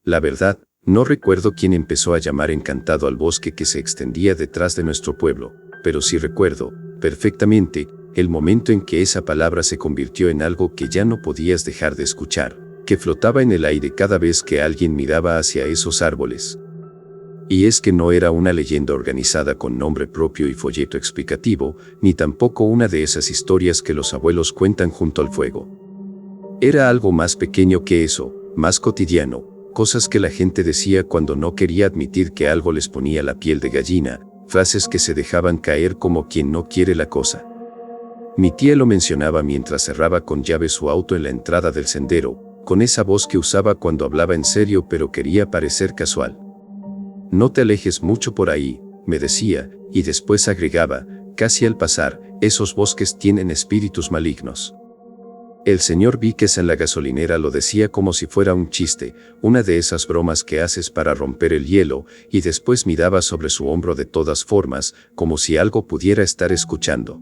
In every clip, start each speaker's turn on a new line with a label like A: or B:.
A: La verdad, no recuerdo quién empezó a llamar encantado al bosque que se extendía detrás de nuestro pueblo, pero sí recuerdo, perfectamente, el momento en que esa palabra se convirtió en algo que ya no podías dejar de escuchar, que flotaba en el aire cada vez que alguien miraba hacia esos árboles. Y es que no era una leyenda organizada con nombre propio y folleto explicativo, ni tampoco una de esas historias que los abuelos cuentan junto al fuego. Era algo más pequeño que eso, más cotidiano, cosas que la gente decía cuando no quería admitir que algo les ponía la piel de gallina, frases que se dejaban caer como quien no quiere la cosa. Mi tía lo mencionaba mientras cerraba con llave su auto en la entrada del sendero, con esa voz que usaba cuando hablaba en serio pero quería parecer casual. No te alejes mucho por ahí, me decía, y después agregaba, casi al pasar, esos bosques tienen espíritus malignos. El señor Víquez en la gasolinera lo decía como si fuera un chiste, una de esas bromas que haces para romper el hielo, y después miraba sobre su hombro de todas formas, como si algo pudiera estar escuchando.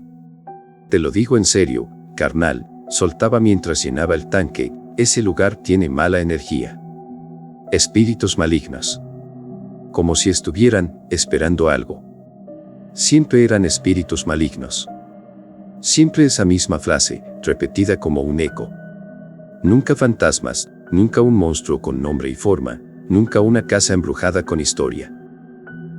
A: Te lo digo en serio, carnal, soltaba mientras llenaba el tanque, ese lugar tiene mala energía. Espíritus malignos. Como si estuvieran esperando algo. Siempre eran espíritus malignos. Siempre esa misma frase, repetida como un eco. Nunca fantasmas, nunca un monstruo con nombre y forma, nunca una casa embrujada con historia.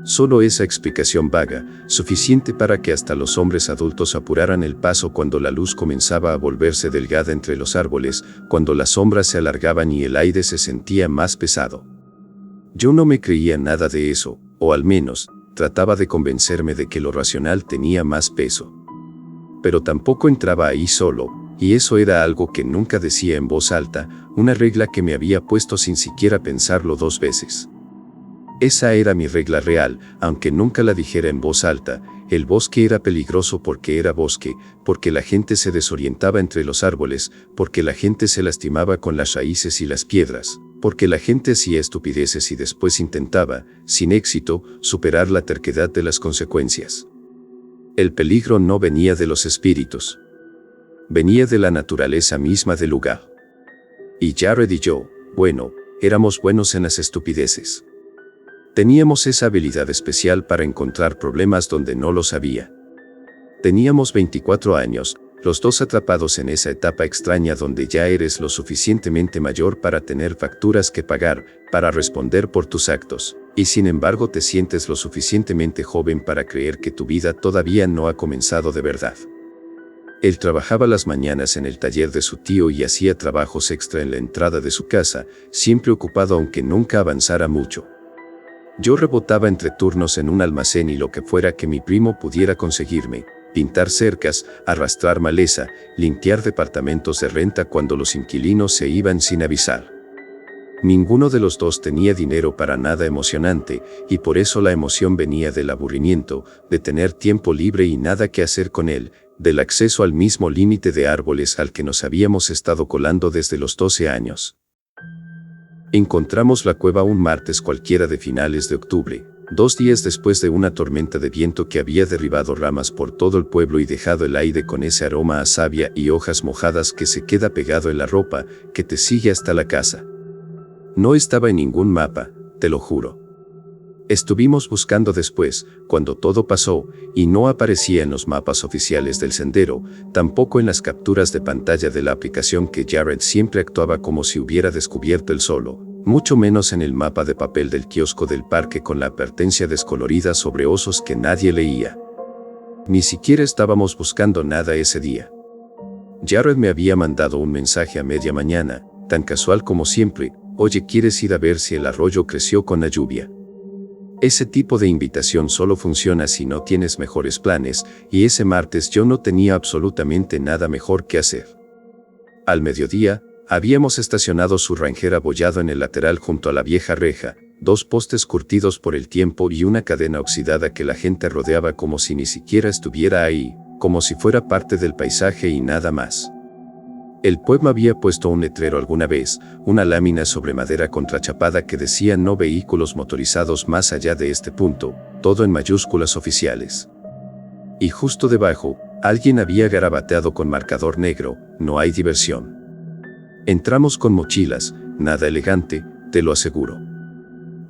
A: Solo esa explicación vaga, suficiente para que hasta los hombres adultos apuraran el paso cuando la luz comenzaba a volverse delgada entre los árboles, cuando las sombras se alargaban y el aire se sentía más pesado. Yo no me creía nada de eso, o al menos, trataba de convencerme de que lo racional tenía más peso. Pero tampoco entraba ahí solo, y eso era algo que nunca decía en voz alta, una regla que me había puesto sin siquiera pensarlo 2 veces. Esa era mi regla real, aunque nunca la dijera en voz alta. El bosque era peligroso porque era bosque, porque la gente se desorientaba entre los árboles, porque la gente se lastimaba con las raíces y las piedras, porque la gente hacía estupideces y después intentaba, sin éxito, superar la terquedad de las consecuencias. El peligro no venía de los espíritus. Venía de la naturaleza misma del lugar. Y Jared y yo, bueno, éramos buenos en las estupideces. Teníamos esa habilidad especial para encontrar problemas donde no los había. Teníamos 24 años, los dos atrapados en esa etapa extraña donde ya eres lo suficientemente mayor para tener facturas que pagar, para responder por tus actos, y sin embargo te sientes lo suficientemente joven para creer que tu vida todavía no ha comenzado de verdad. Él trabajaba las mañanas en el taller de su tío y hacía trabajos extra en la entrada de su casa, siempre ocupado aunque nunca avanzara mucho. Yo rebotaba entre turnos en un almacén y lo que fuera que mi primo pudiera conseguirme, pintar cercas, arrastrar maleza, limpiar departamentos de renta cuando los inquilinos se iban sin avisar. Ninguno de los dos tenía dinero para nada emocionante, y por eso la emoción venía del aburrimiento, de tener tiempo libre y nada que hacer con él, del acceso al mismo límite de árboles al que nos habíamos estado colando desde los 12 años. Encontramos la cueva un martes cualquiera de finales de octubre, 2 días después de una tormenta de viento que había derribado ramas por todo el pueblo y dejado el aire con ese aroma a savia y hojas mojadas que se queda pegado en la ropa, que te sigue hasta la casa. No estaba en ningún mapa, te lo juro. Estuvimos buscando después, cuando todo pasó, y no aparecía en los mapas oficiales del sendero, tampoco en las capturas de pantalla de la aplicación que Jared siempre actuaba como si hubiera descubierto él solo, mucho menos en el mapa de papel del kiosco del parque con la advertencia descolorida sobre osos que nadie leía. Ni siquiera estábamos buscando nada ese día. Jared me había mandado un mensaje a media mañana, tan casual como siempre: oye, ¿quieres ir a ver si el arroyo creció con la lluvia? Ese tipo de invitación solo funciona si no tienes mejores planes, y ese martes yo no tenía absolutamente nada mejor que hacer. Al mediodía, habíamos estacionado su Ranger abollado en el lateral junto a la vieja reja, 2 postes curtidos por el tiempo y una cadena oxidada que la gente rodeaba como si ni siquiera estuviera ahí, como si fuera parte del paisaje y nada más. El pueblo había puesto un letrero alguna vez, una lámina sobre madera contrachapada que decía no vehículos motorizados más allá de este punto, todo en mayúsculas oficiales. Y justo debajo, alguien había garabateado con marcador negro: no hay diversión. Entramos con mochilas, nada elegante, te lo aseguro.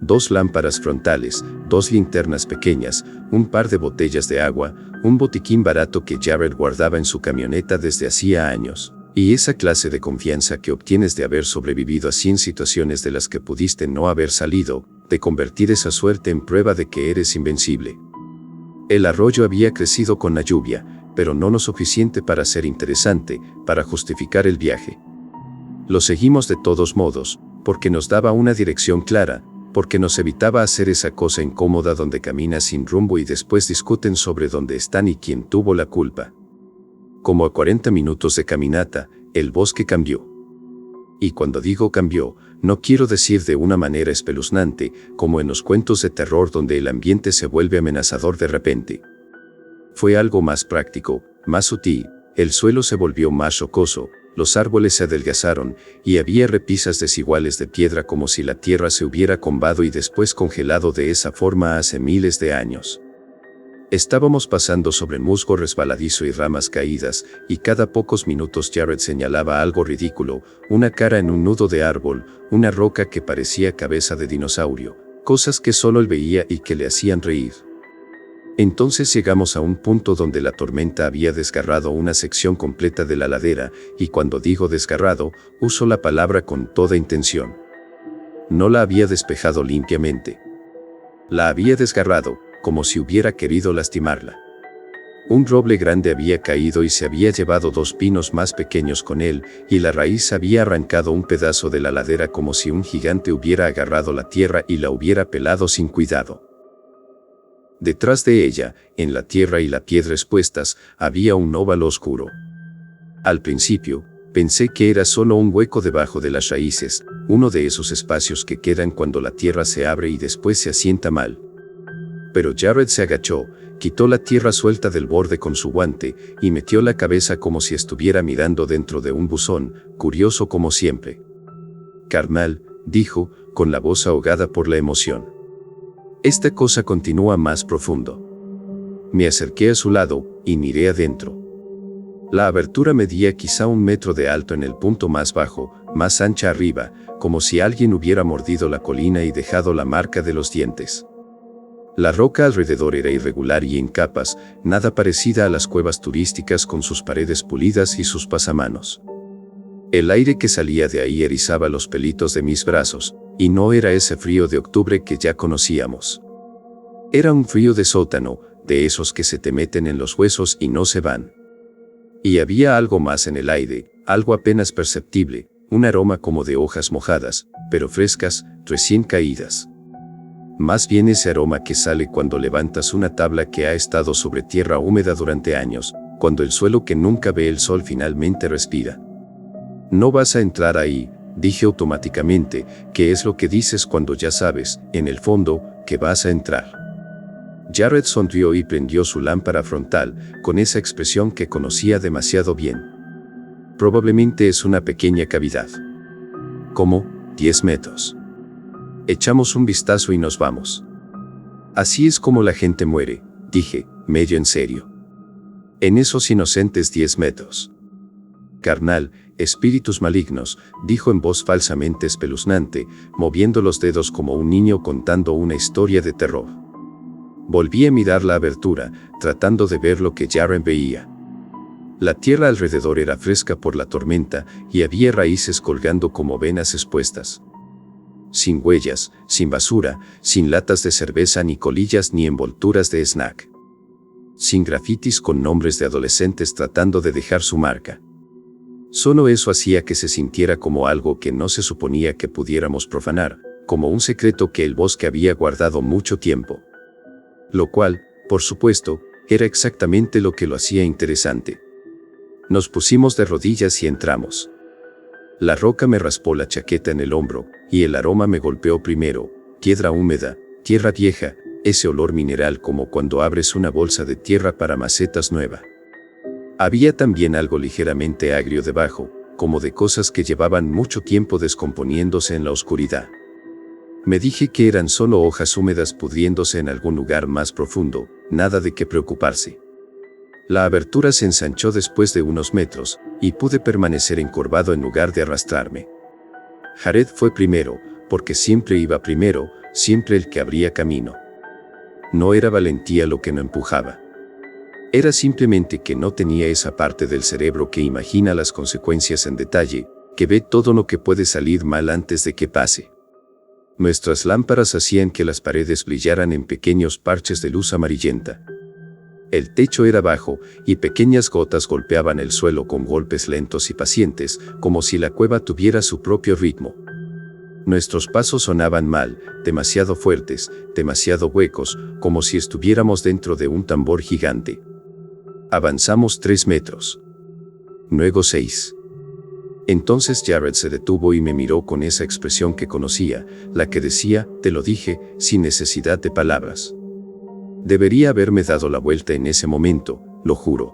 A: 2 lámparas frontales, 2 linternas pequeñas, un par de botellas de agua, un botiquín barato que Jared guardaba en su camioneta desde hacía años. Y esa clase de confianza que obtienes de haber sobrevivido a 100 situaciones de las que pudiste no haber salido, de convertir esa suerte en prueba de que eres invencible. El arroyo había crecido con la lluvia, pero no lo suficiente para ser interesante, para justificar el viaje. Lo seguimos de todos modos, porque nos daba una dirección clara, porque nos evitaba hacer esa cosa incómoda donde caminas sin rumbo y después discuten sobre dónde están y quién tuvo la culpa. Como a 40 minutos de caminata, el bosque cambió. Y cuando digo cambió, no quiero decir de una manera espeluznante, como en los cuentos de terror donde el ambiente se vuelve amenazador de repente. Fue algo más práctico, más sutil, el suelo se volvió más rocoso, los árboles se adelgazaron, y había repisas desiguales de piedra como si la tierra se hubiera combado y después congelado de esa forma hace miles de años. Estábamos pasando sobre musgo resbaladizo y ramas caídas, y cada pocos minutos Jared señalaba algo ridículo, una cara en un nudo de árbol, una roca que parecía cabeza de dinosaurio, cosas que solo él veía y que le hacían reír. Entonces llegamos a un punto donde la tormenta había desgarrado una sección completa de la ladera, y cuando digo desgarrado, uso la palabra con toda intención. No la había despejado limpiamente. La había desgarrado, como si hubiera querido lastimarla. Un roble grande había caído y se había llevado 2 pinos más pequeños con él, y la raíz había arrancado un pedazo de la ladera como si un gigante hubiera agarrado la tierra y la hubiera pelado sin cuidado. Detrás de ella, en la tierra y la piedra expuestas, había un óvalo oscuro. Al principio, pensé que era solo un hueco debajo de las raíces, uno de esos espacios que quedan cuando la tierra se abre y después se asienta mal. Pero Jared se agachó, quitó la tierra suelta del borde con su guante y metió la cabeza como si estuviera mirando dentro de un buzón, curioso como siempre. «Carnal», dijo, con la voz ahogada por la emoción. «Esta cosa continúa más profundo». Me acerqué a su lado y miré adentro. La abertura medía quizá 1 metro de alto en el punto más bajo, más ancha arriba, como si alguien hubiera mordido la colina y dejado la marca de los dientes. La roca alrededor era irregular y en capas, nada parecida a las cuevas turísticas con sus paredes pulidas y sus pasamanos. El aire que salía de ahí erizaba los pelitos de mis brazos, y no era ese frío de octubre que ya conocíamos. Era un frío de sótano, de esos que se te meten en los huesos y no se van. Y había algo más en el aire, algo apenas perceptible, un aroma como de hojas mojadas, pero frescas, recién caídas. Más bien ese aroma que sale cuando levantas una tabla que ha estado sobre tierra húmeda durante años, cuando el suelo que nunca ve el sol finalmente respira. «No vas a entrar ahí», dije automáticamente, que es lo que dices cuando ya sabes, en el fondo, que vas a entrar. Jared sonrió y prendió su lámpara frontal, con esa expresión que conocía demasiado bien. «Probablemente es una pequeña cavidad. Como 10 metros. Echamos un vistazo y nos vamos». «Así es como la gente muere», dije, medio en serio. «En esos inocentes 10 metros. Carnal, espíritus malignos», dijo en voz falsamente espeluznante, moviendo los dedos como un niño contando una historia de terror. Volví a mirar la abertura, tratando de ver lo que Jared veía. La tierra alrededor era fresca por la tormenta y había raíces colgando como venas expuestas. Sin huellas, sin basura, sin latas de cerveza ni colillas ni envolturas de snack. Sin grafitis con nombres de adolescentes tratando de dejar su marca. Solo eso hacía que se sintiera como algo que no se suponía que pudiéramos profanar, como un secreto que el bosque había guardado mucho tiempo. Lo cual, por supuesto, era exactamente lo que lo hacía interesante. Nos pusimos de rodillas y entramos. La roca me raspó la chaqueta en el hombro, y el aroma me golpeó primero, piedra húmeda, tierra vieja, ese olor mineral como cuando abres una bolsa de tierra para macetas nueva. Había también algo ligeramente agrio debajo, como de cosas que llevaban mucho tiempo descomponiéndose en la oscuridad. Me dije que eran solo hojas húmedas pudriéndose en algún lugar más profundo, nada de qué preocuparse. La abertura se ensanchó después de unos metros, y pude permanecer encorvado en lugar de arrastrarme. Jared fue primero, porque siempre iba primero, siempre el que abría camino. No era valentía lo que no empujaba. Era simplemente que no tenía esa parte del cerebro que imagina las consecuencias en detalle, que ve todo lo que puede salir mal antes de que pase. Nuestras lámparas hacían que las paredes brillaran en pequeños parches de luz amarillenta. El techo era bajo, y pequeñas gotas golpeaban el suelo con golpes lentos y pacientes, como si la cueva tuviera su propio ritmo. Nuestros pasos sonaban mal, demasiado fuertes, demasiado huecos, como si estuviéramos dentro de un tambor gigante. Avanzamos 3 metros. Luego 6. Entonces Jared se detuvo y me miró con esa expresión que conocía, la que decía, te lo dije, sin necesidad de palabras. Debería haberme dado la vuelta en ese momento, lo juro.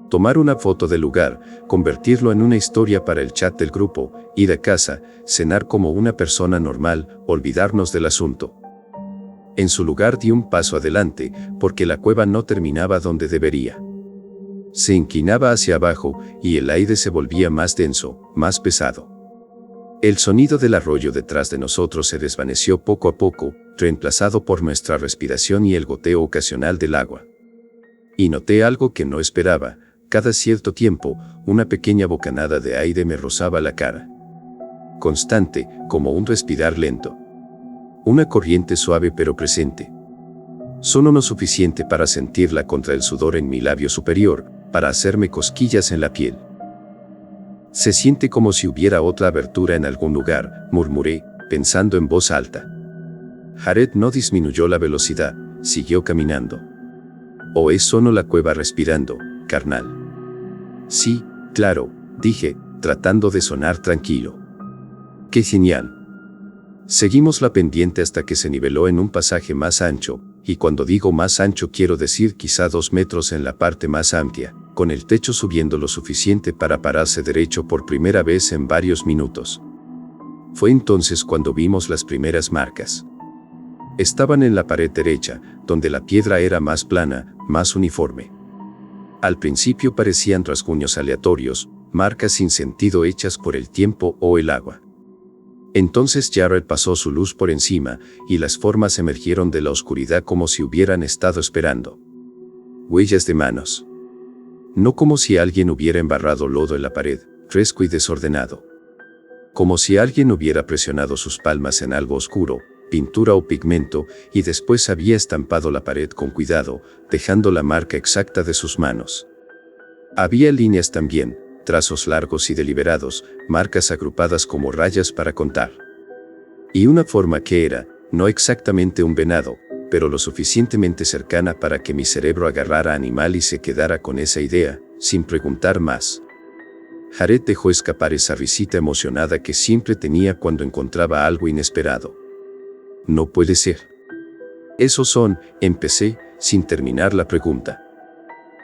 A: Tomar una foto del lugar, convertirlo en una historia para el chat del grupo, ir a casa, cenar como una persona normal, olvidarnos del asunto. En su lugar di un paso adelante, porque la cueva no terminaba donde debería. Se inclinaba hacia abajo, y el aire se volvía más denso, más pesado. El sonido del arroyo detrás de nosotros se desvaneció poco a poco, reemplazado por nuestra respiración y el goteo ocasional del agua. Y noté algo que no esperaba. Cada cierto tiempo, una pequeña bocanada de aire me rozaba la cara. Constante, como un respirar lento. Una corriente suave pero presente. Solo lo suficiente para sentirla contra el sudor en mi labio superior, para hacerme cosquillas en la piel. Se siente como si hubiera otra abertura en algún lugar, murmuré, pensando en voz alta. Jared no disminuyó la velocidad, siguió caminando. ¿O es solo la cueva respirando, carnal? Sí, claro, dije, tratando de sonar tranquilo. ¡Qué genial! Seguimos la pendiente hasta que se niveló en un pasaje más ancho, y cuando digo más ancho quiero decir quizá 2 metros en la parte más amplia, con el techo subiendo lo suficiente para pararse derecho por primera vez en varios minutos. Fue entonces cuando vimos las primeras marcas. Estaban en la pared derecha, donde la piedra era más plana, más uniforme. Al principio parecían rasguños aleatorios, marcas sin sentido hechas por el tiempo o el agua. Entonces Jared pasó su luz por encima, y las formas emergieron de la oscuridad como si hubieran estado esperando. Huellas de manos. No como si alguien hubiera embarrado lodo en la pared, fresco y desordenado. Como si alguien hubiera presionado sus palmas en algo oscuro, pintura o pigmento, y después había estampado la pared con cuidado, dejando la marca exacta de sus manos. Había líneas también, trazos largos y deliberados, marcas agrupadas como rayas para contar. Y una forma que era, no exactamente un venado, pero lo suficientemente cercana para que mi cerebro agarrara animal y se quedara con esa idea, sin preguntar más. Jared dejó escapar esa risita emocionada que siempre tenía cuando encontraba algo inesperado. No puede ser. Esos son, empecé, sin terminar la pregunta.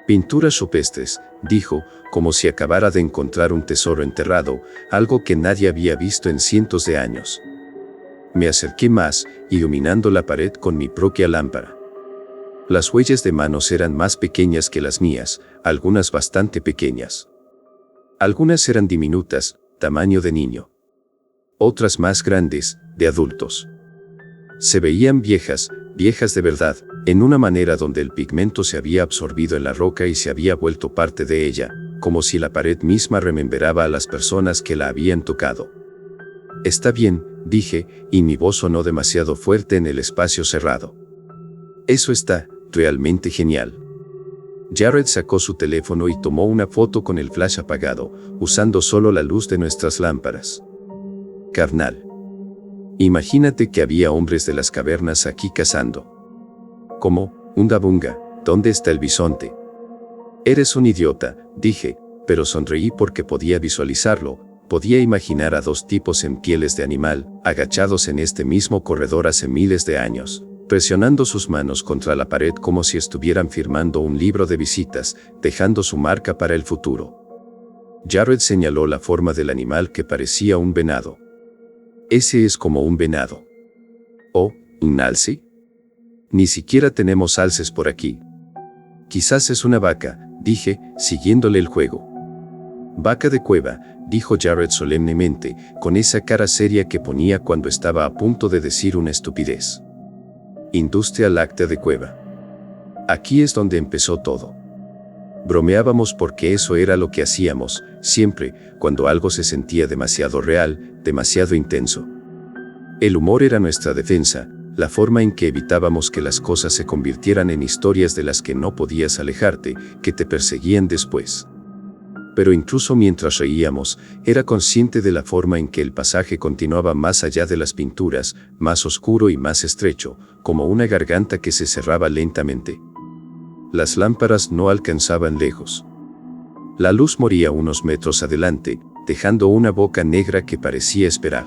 A: Pinturas rupestres, dijo, como si acabara de encontrar un tesoro enterrado, algo que nadie había visto en cientos de años. Me acerqué más, iluminando la pared con mi propia lámpara. Las huellas de manos eran más pequeñas que las mías, algunas bastante pequeñas. Algunas eran diminutas, tamaño de niño. Otras más grandes, de adultos. Se veían viejas, viejas de verdad, en una manera donde el pigmento se había absorbido en la roca y se había vuelto parte de ella, como si la pared misma rememberaba a las personas que la habían tocado. Está bien, dije, y mi voz sonó demasiado fuerte en el espacio cerrado. Eso está, realmente genial. Jared sacó su teléfono y tomó una foto con el flash apagado, usando solo la luz de nuestras lámparas. Carnal. Imagínate que había hombres de las cavernas aquí cazando. ¿Cómo? Unga bunga, ¿dónde está el bisonte? Eres un idiota, dije, pero sonreí porque podía visualizarlo, podía imaginar a 2 tipos en pieles de animal, agachados en este mismo corredor hace miles de años, presionando sus manos contra la pared como si estuvieran firmando un libro de visitas, dejando su marca para el futuro. Jared señaló la forma del animal que parecía un venado. Ese es como un venado. ¿O un alce? Ni siquiera tenemos alces por aquí. Quizás es una vaca, dije, siguiéndole el juego. Vaca de cueva, dijo Jared solemnemente, con esa cara seria que ponía cuando estaba a punto de decir una estupidez. Industria láctea de cueva. Aquí es donde empezó todo. Bromeábamos porque eso era lo que hacíamos, siempre, cuando algo se sentía demasiado real, demasiado intenso. El humor era nuestra defensa, la forma en que evitábamos que las cosas se convirtieran en historias de las que no podías alejarte, que te perseguían después. Pero incluso mientras reíamos, era consciente de la forma en que el pasaje continuaba más allá de las pinturas, más oscuro y más estrecho, como una garganta que se cerraba lentamente. Las lámparas no alcanzaban lejos. La luz moría unos metros adelante, dejando una boca negra que parecía esperar.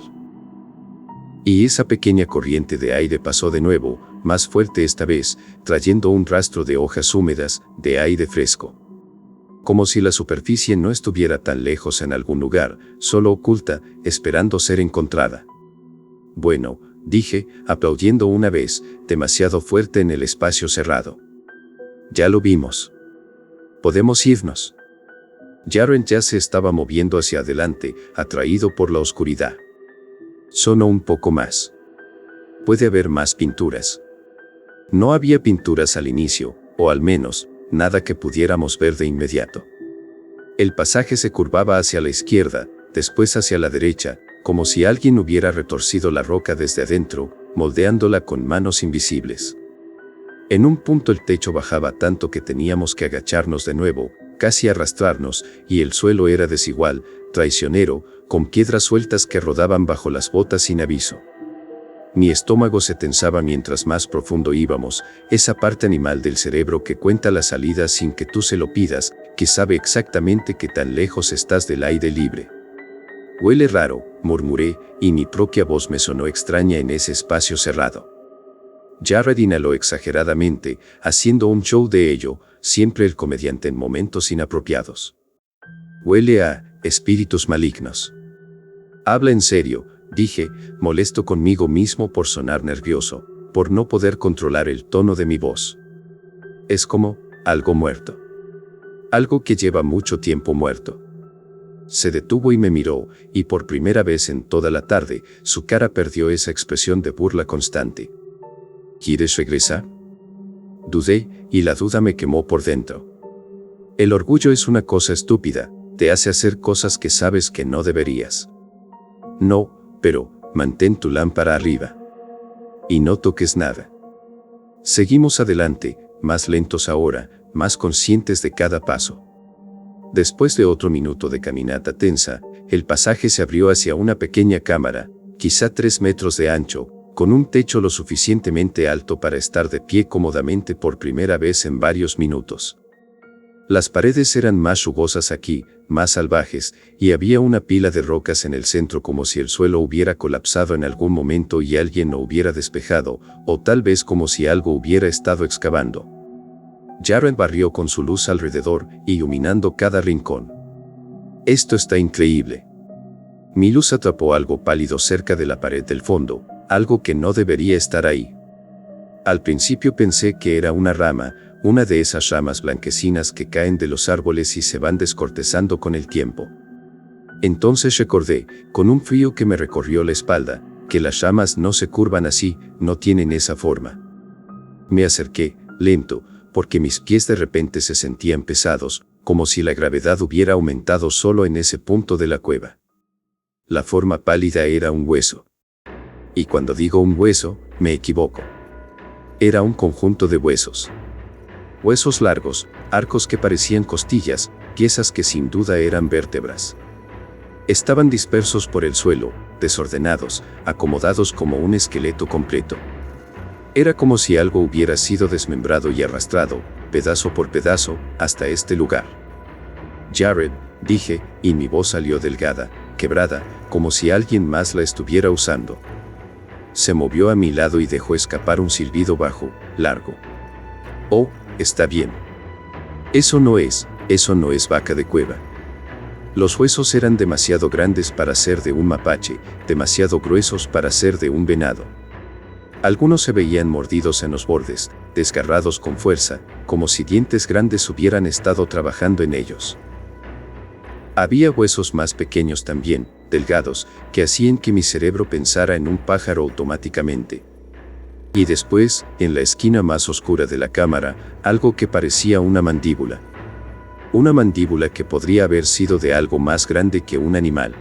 A: Y esa pequeña corriente de aire pasó de nuevo, más fuerte esta vez, trayendo un rastro de hojas húmedas, de aire fresco. Como si la superficie no estuviera tan lejos en algún lugar, solo oculta, esperando ser encontrada. Bueno, dije, aplaudiendo una vez, demasiado fuerte en el espacio cerrado. Ya lo vimos. Podemos irnos. Jared ya se estaba moviendo hacia adelante, atraído por la oscuridad. Solo un poco más. Puede haber más pinturas. No había pinturas al inicio, o al menos, nada que pudiéramos ver de inmediato. El pasaje se curvaba hacia la izquierda, después hacia la derecha, como si alguien hubiera retorcido la roca desde adentro, moldeándola con manos invisibles. En un punto el techo bajaba tanto que teníamos que agacharnos de nuevo, casi arrastrarnos, y el suelo era desigual, traicionero, con piedras sueltas que rodaban bajo las botas sin aviso. Mi estómago se tensaba mientras más profundo íbamos, esa parte animal del cerebro que cuenta la salida sin que tú se lo pidas, que sabe exactamente qué tan lejos estás del aire libre. Huele raro, murmuré, y mi propia voz me sonó extraña en ese espacio cerrado. Jared inhaló exageradamente, haciendo un show de ello, siempre el comediante en momentos inapropiados. Huele a espíritus malignos. Habla en serio, dije, molesto conmigo mismo por sonar nervioso, por no poder controlar el tono de mi voz. Es como algo muerto. Algo que lleva mucho tiempo muerto. Se detuvo y me miró, y por primera vez en toda la tarde, su cara perdió esa expresión de burla constante. ¿Quieres regresar? Dudé, y la duda me quemó por dentro. El orgullo es una cosa estúpida, te hace hacer cosas que sabes que no deberías. No, pero, mantén tu lámpara arriba. Y no toques nada. Seguimos adelante, más lentos ahora, más conscientes de cada paso. Después de otro minuto de caminata tensa, el pasaje se abrió hacia una pequeña cámara, quizá 3 metros de ancho, con un techo lo suficientemente alto para estar de pie cómodamente por primera vez en varios minutos. Las paredes eran más rugosas aquí, más salvajes, y había una pila de rocas en el centro como si el suelo hubiera colapsado en algún momento y alguien lo hubiera despejado, o tal vez como si algo hubiera estado excavando. Jared barrió con su luz alrededor, iluminando cada rincón. Esto está increíble. Mi luz atrapó algo pálido cerca de la pared del fondo, algo que no debería estar ahí. Al principio pensé que era una rama, una de esas ramas blanquecinas que caen de los árboles y se van descortezando con el tiempo. Entonces recordé, con un frío que me recorrió la espalda, que las ramas no se curvan así, no tienen esa forma. Me acerqué, lento, porque mis pies de repente se sentían pesados, como si la gravedad hubiera aumentado solo en ese punto de la cueva. La forma pálida era un hueso. Y cuando digo un hueso, me equivoco. Era un conjunto de huesos. Huesos largos, arcos que parecían costillas, piezas que sin duda eran vértebras. Estaban dispersos por el suelo, desordenados, acomodados como un esqueleto completo. Era como si algo hubiera sido desmembrado y arrastrado, pedazo por pedazo, hasta este lugar. Jared, dije, y mi voz salió delgada, quebrada, como si alguien más la estuviera usando. Se movió a mi lado y dejó escapar un silbido bajo, largo. Oh, está bien. Eso no es vaca de cueva. Los huesos eran demasiado grandes para ser de un mapache, demasiado gruesos para ser de un venado. Algunos se veían mordidos en los bordes, desgarrados con fuerza, como si dientes grandes hubieran estado trabajando en ellos. Había huesos más pequeños también, delgados, que hacían que mi cerebro pensara en un pájaro automáticamente. Y después, en la esquina más oscura de la cámara, algo que parecía una mandíbula. Una mandíbula que podría haber sido de algo más grande que un animal.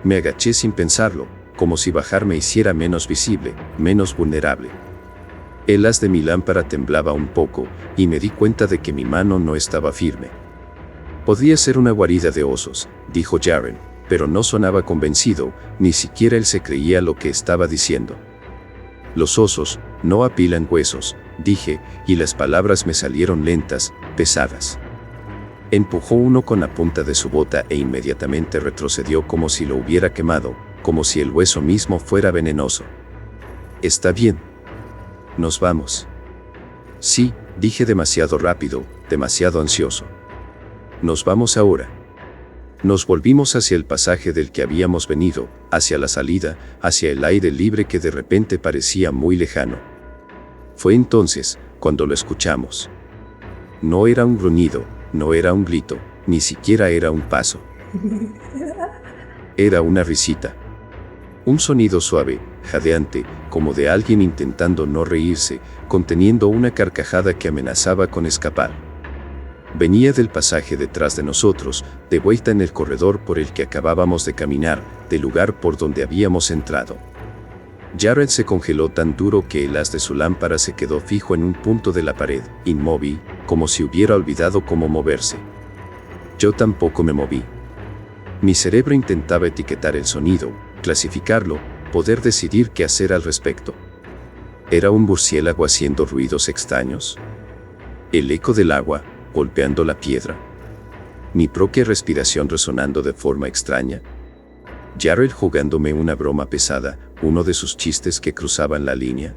A: Me agaché sin pensarlo, como si bajar me hiciera menos visible, menos vulnerable. El haz de mi lámpara temblaba un poco, y me di cuenta de que mi mano no estaba firme. Podría ser una guarida de osos, dijo Jaren, pero no sonaba convencido, ni siquiera él se creía lo que estaba diciendo. Los osos no apilan huesos, dije, y las palabras me salieron lentas, pesadas. Empujó uno con la punta de su bota e inmediatamente retrocedió como si lo hubiera quemado, como si el hueso mismo fuera venenoso. «Está bien. Nos vamos». «Sí», dije demasiado rápido, demasiado ansioso. «Nos vamos ahora». Nos volvimos hacia el pasaje del que habíamos venido, hacia la salida, hacia el aire libre que de repente parecía muy lejano. Fue entonces cuando lo escuchamos. No era un gruñido, no era un grito, ni siquiera era un paso. Era una risita. Un sonido suave, jadeante, como de alguien intentando no reírse, conteniendo una carcajada que amenazaba con escapar. Venía del pasaje detrás de nosotros, de vuelta en el corredor por el que acabábamos de caminar, del lugar por donde habíamos entrado. Jared se congeló tan duro que el haz de su lámpara se quedó fijo en un punto de la pared, inmóvil, como si hubiera olvidado cómo moverse. Yo tampoco me moví. Mi cerebro intentaba etiquetar el sonido, clasificarlo, poder decidir qué hacer al respecto. ¿Era un murciélago haciendo ruidos extraños? ¿El eco del agua golpeando la piedra? ¿Mi propia respiración resonando de forma extraña? ¿Jared jugándome una broma pesada, uno de sus chistes que cruzaban la línea?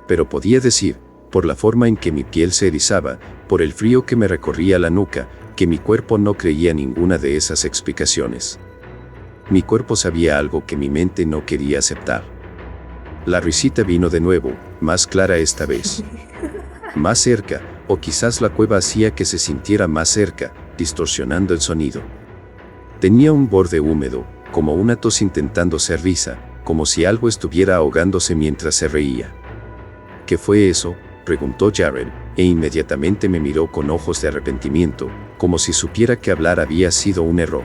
A: Pero podía decir, por la forma en que mi piel se erizaba, por el frío que me recorría la nuca, que mi cuerpo no creía ninguna de esas explicaciones. Mi cuerpo sabía algo que mi mente no quería aceptar. La risita vino de nuevo, más clara esta vez. Más cerca, o quizás la cueva hacía que se sintiera más cerca, distorsionando el sonido. Tenía un borde húmedo, como una tos intentando ser risa, como si algo estuviera ahogándose mientras se reía. ¿Qué fue eso?, preguntó Jared, e inmediatamente me miró con ojos de arrepentimiento, como si supiera que hablar había sido un error.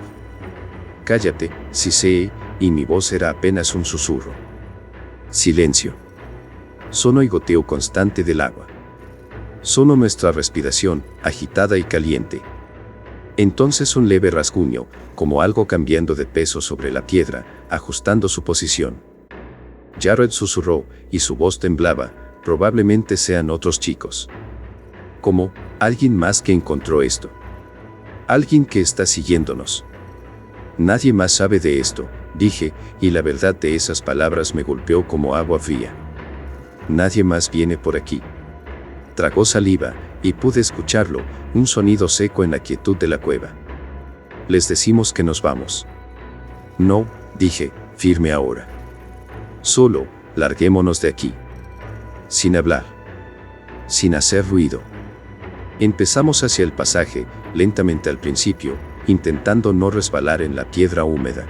A: «Cállate», sí sé, y mi voz era apenas un susurro. Silencio. Sonó el goteo constante del agua. Sonó nuestra respiración, agitada y caliente. Entonces un leve rasguño, como algo cambiando de peso sobre la piedra, ajustando su posición. Jared susurró, y su voz temblaba, probablemente sean otros chicos. Como, alguien más que encontró esto. Alguien que está siguiéndonos. Nadie más sabe de esto, dije, y la verdad de esas palabras me golpeó como agua fría. Nadie más viene por aquí. Tragó saliva, y pude escucharlo, un sonido seco en la quietud de la cueva. Les decimos que nos vamos. No, dije, firme ahora. Solo, larguémonos de aquí. Sin hablar. Sin hacer ruido. Empezamos hacia el pasaje, lentamente al principio, intentando no resbalar en la piedra húmeda.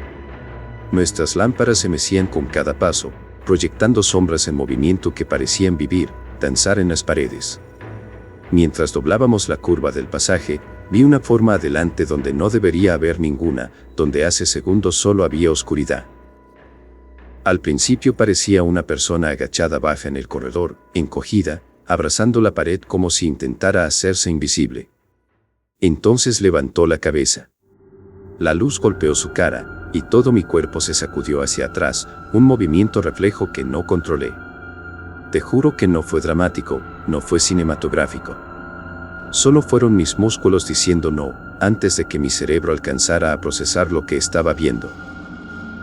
A: Nuestras lámparas se mecían con cada paso, proyectando sombras en movimiento que parecían vivir, danzar en las paredes. Mientras doblábamos la curva del pasaje, vi una forma adelante donde no debería haber ninguna, donde hace segundos solo había oscuridad. Al principio parecía una persona agachada baja en el corredor, encogida, abrazando la pared como si intentara hacerse invisible. Entonces levantó la cabeza. La luz golpeó su cara, y todo mi cuerpo se sacudió hacia atrás, un movimiento reflejo que no controlé. Te juro que no fue dramático, no fue cinematográfico. Solo fueron mis músculos diciendo no, antes de que mi cerebro alcanzara a procesar lo que estaba viendo.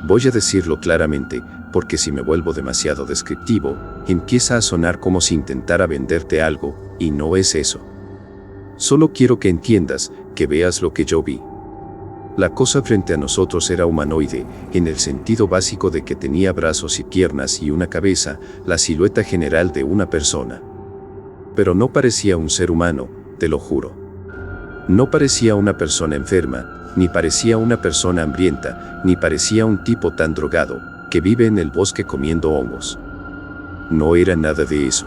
A: Voy a decirlo claramente, porque si me vuelvo demasiado descriptivo, empieza a sonar como si intentara venderte algo, y no es eso. Solo quiero que entiendas, que veas lo que yo vi. La cosa frente a nosotros era humanoide, en el sentido básico de que tenía brazos y piernas y una cabeza, la silueta general de una persona. Pero no parecía un ser humano, te lo juro. No parecía una persona enferma, ni parecía una persona hambrienta, ni parecía un tipo tan drogado, que vive en el bosque comiendo hongos. No era nada de eso.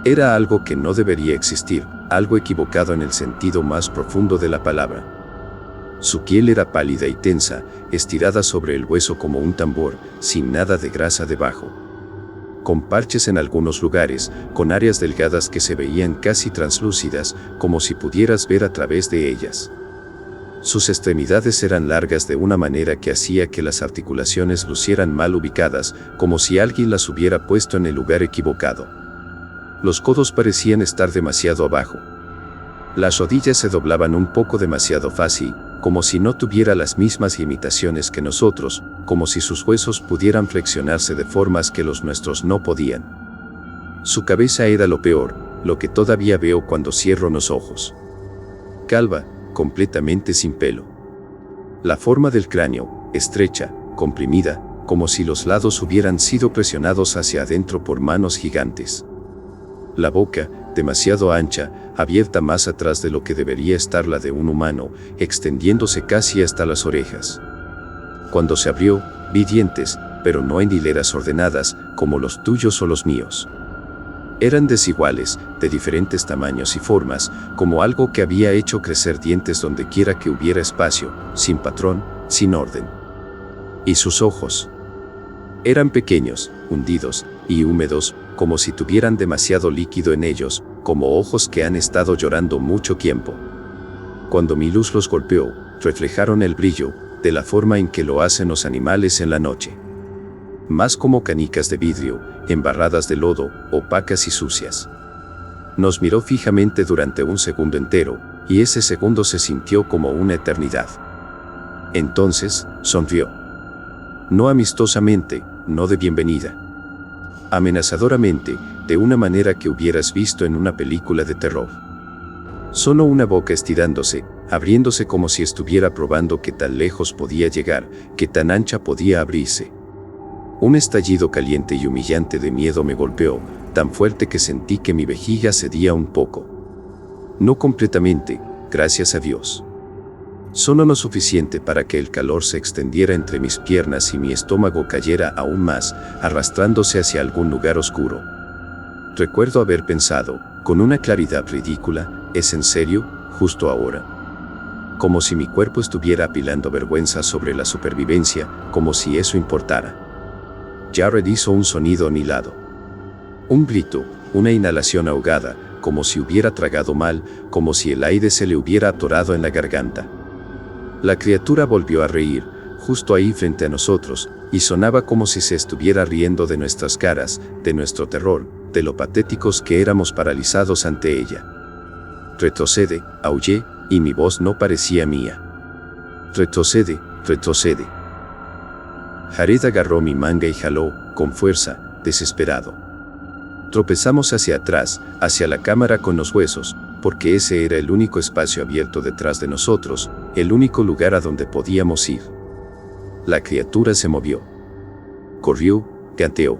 A: Era algo que no debería existir, algo equivocado en el sentido más profundo de la palabra. Su piel era pálida y tensa, estirada sobre el hueso como un tambor, sin nada de grasa debajo. Con parches en algunos lugares, con áreas delgadas que se veían casi translúcidas, como si pudieras ver a través de ellas. Sus extremidades eran largas de una manera que hacía que las articulaciones lucieran mal ubicadas, como si alguien las hubiera puesto en el lugar equivocado. Los codos parecían estar demasiado abajo. Las rodillas se doblaban un poco demasiado fácil, como si no tuviera las mismas limitaciones que nosotros, como si sus huesos pudieran flexionarse de formas que los nuestros no podían. Su cabeza era lo peor, lo que todavía veo cuando cierro los ojos. Calva, completamente sin pelo. La forma del cráneo, estrecha, comprimida, como si los lados hubieran sido presionados hacia adentro por manos gigantes. La boca, demasiado ancha, abierta más atrás de lo que debería estar la de un humano, extendiéndose casi hasta las orejas. Cuando se abrió, vi dientes, pero no en hileras ordenadas, como los tuyos o los míos. Eran desiguales, de diferentes tamaños y formas, como algo que había hecho crecer dientes donde quiera que hubiera espacio, sin patrón, sin orden. Y sus ojos eran pequeños, hundidos y húmedos, como si tuvieran demasiado líquido en ellos, como ojos que han estado llorando mucho tiempo. Cuando mi luz los golpeó, reflejaron el brillo, de la forma en que lo hacen los animales en la noche. Más como canicas de vidrio, embarradas de lodo, opacas y sucias. Nos miró fijamente durante un segundo entero, y ese segundo se sintió como una eternidad. Entonces, sonrió. No amistosamente, no de bienvenida. Amenazadoramente, de una manera que hubieras visto en una película de terror. Solo una boca estirándose, abriéndose como si estuviera probando qué tan lejos podía llegar, qué tan ancha podía abrirse. Un estallido caliente y humillante de miedo me golpeó, tan fuerte que sentí que mi vejiga cedía un poco. No completamente, gracias a Dios. Solo lo suficiente para que el calor se extendiera entre mis piernas y mi estómago cayera aún más, arrastrándose hacia algún lugar oscuro. Recuerdo haber pensado, con una claridad ridícula, ¿es en serio, justo ahora? Como si mi cuerpo estuviera apilando vergüenza sobre la supervivencia, como si eso importara. Jared hizo un sonido a mi lado. Un grito, una inhalación ahogada, como si hubiera tragado mal, como si el aire se le hubiera atorado en la garganta. La criatura volvió a reír, justo ahí frente a nosotros, y sonaba como si se estuviera riendo de nuestras caras, de nuestro terror, de lo patéticos que éramos paralizados ante ella. Retrocede, aullé, y mi voz no parecía mía. Retrocede, retrocede. Jared agarró mi manga y jaló, con fuerza, desesperado. Tropezamos hacia atrás, hacia la cámara con los huesos, porque ese era el único espacio abierto detrás de nosotros, el único lugar a donde podíamos ir. La criatura se movió. Corrió, gateó.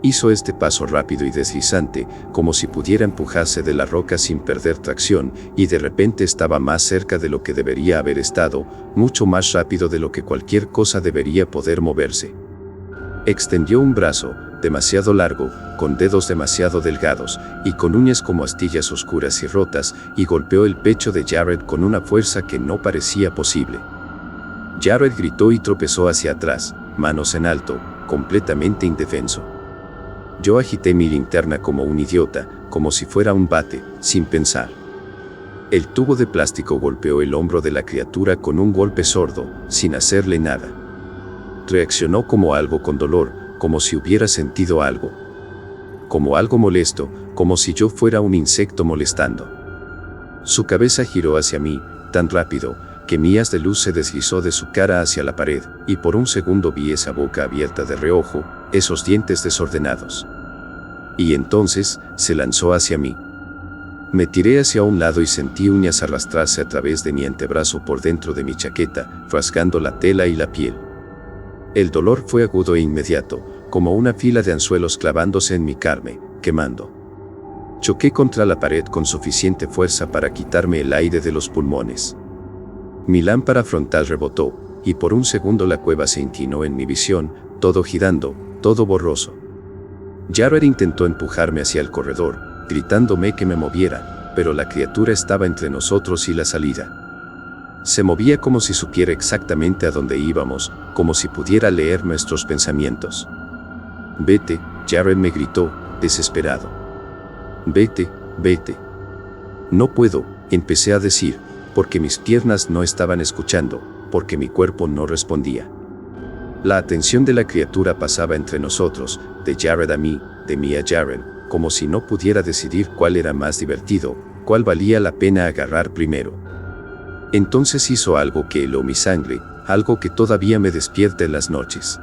A: Hizo este paso rápido y deslizante, como si pudiera empujarse de la roca sin perder tracción, y de repente estaba más cerca de lo que debería haber estado, mucho más rápido de lo que cualquier cosa debería poder moverse. Extendió un brazo, demasiado largo, con dedos demasiado delgados, y con uñas como astillas oscuras y rotas, y golpeó el pecho de Jared con una fuerza que no parecía posible. Jared gritó y tropezó hacia atrás, manos en alto, completamente indefenso. Yo agité mi linterna como un idiota, como si fuera un bate, sin pensar. El tubo de plástico golpeó el hombro de la criatura con un golpe sordo, sin hacerle nada. Reaccionó como algo con dolor, como si hubiera sentido algo. Como algo molesto, como si yo fuera un insecto molestando. Su cabeza giró hacia mí, tan rápido, que mi haz de luz se deslizó de su cara hacia la pared, y por un segundo vi esa boca abierta de reojo, esos dientes desordenados. Y entonces, se lanzó hacia mí. Me tiré hacia un lado y sentí uñas arrastrarse a través de mi antebrazo por dentro de mi chaqueta, rasgando la tela y la piel. El dolor fue agudo e inmediato, como una fila de anzuelos clavándose en mi carne, quemando. Choqué contra la pared con suficiente fuerza para quitarme el aire de los pulmones. Mi lámpara frontal rebotó, y por un segundo la cueva se inclinó en mi visión, todo girando, todo borroso. Jared intentó empujarme hacia el corredor, gritándome que me moviera, pero la criatura estaba entre nosotros y la salida. Se movía como si supiera exactamente a dónde íbamos, como si pudiera leer nuestros pensamientos. «Vete», Jared me gritó, desesperado. «Vete, vete». «No puedo», empecé a decir, porque mis piernas no estaban escuchando, porque mi cuerpo no respondía. La atención de la criatura pasaba entre nosotros, de Jared a mí, de mí a Jared, como si no pudiera decidir cuál era más divertido, cuál valía la pena agarrar primero. Entonces hizo algo que heló mi sangre, algo que todavía me despierta en las noches.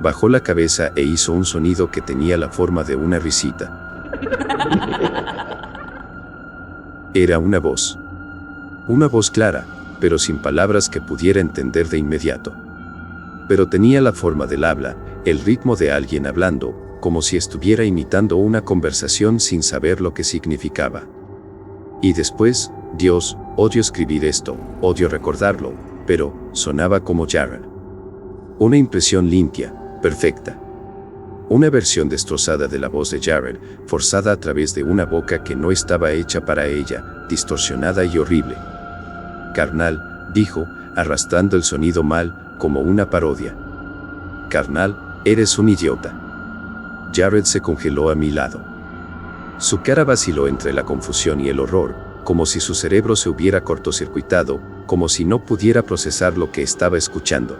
A: Bajó la cabeza e hizo un sonido que tenía la forma de una risita. Era una voz. Una voz clara, pero sin palabras que pudiera entender de inmediato. Pero tenía la forma del habla, el ritmo de alguien hablando, como si estuviera imitando una conversación sin saber lo que significaba. Y después, Dios, odio escribir esto, odio recordarlo, pero sonaba como Jared. Una impresión limpia, perfecta. Una versión destrozada de la voz de Jared, forzada a través de una boca que no estaba hecha para ella, distorsionada y horrible. «Carnal», dijo, arrastrando el sonido mal, como una parodia. «Carnal, eres un idiota». Jared se congeló a mi lado. Su cara vaciló entre la confusión y el horror, como si su cerebro se hubiera cortocircuitado, como si no pudiera procesar lo que estaba escuchando.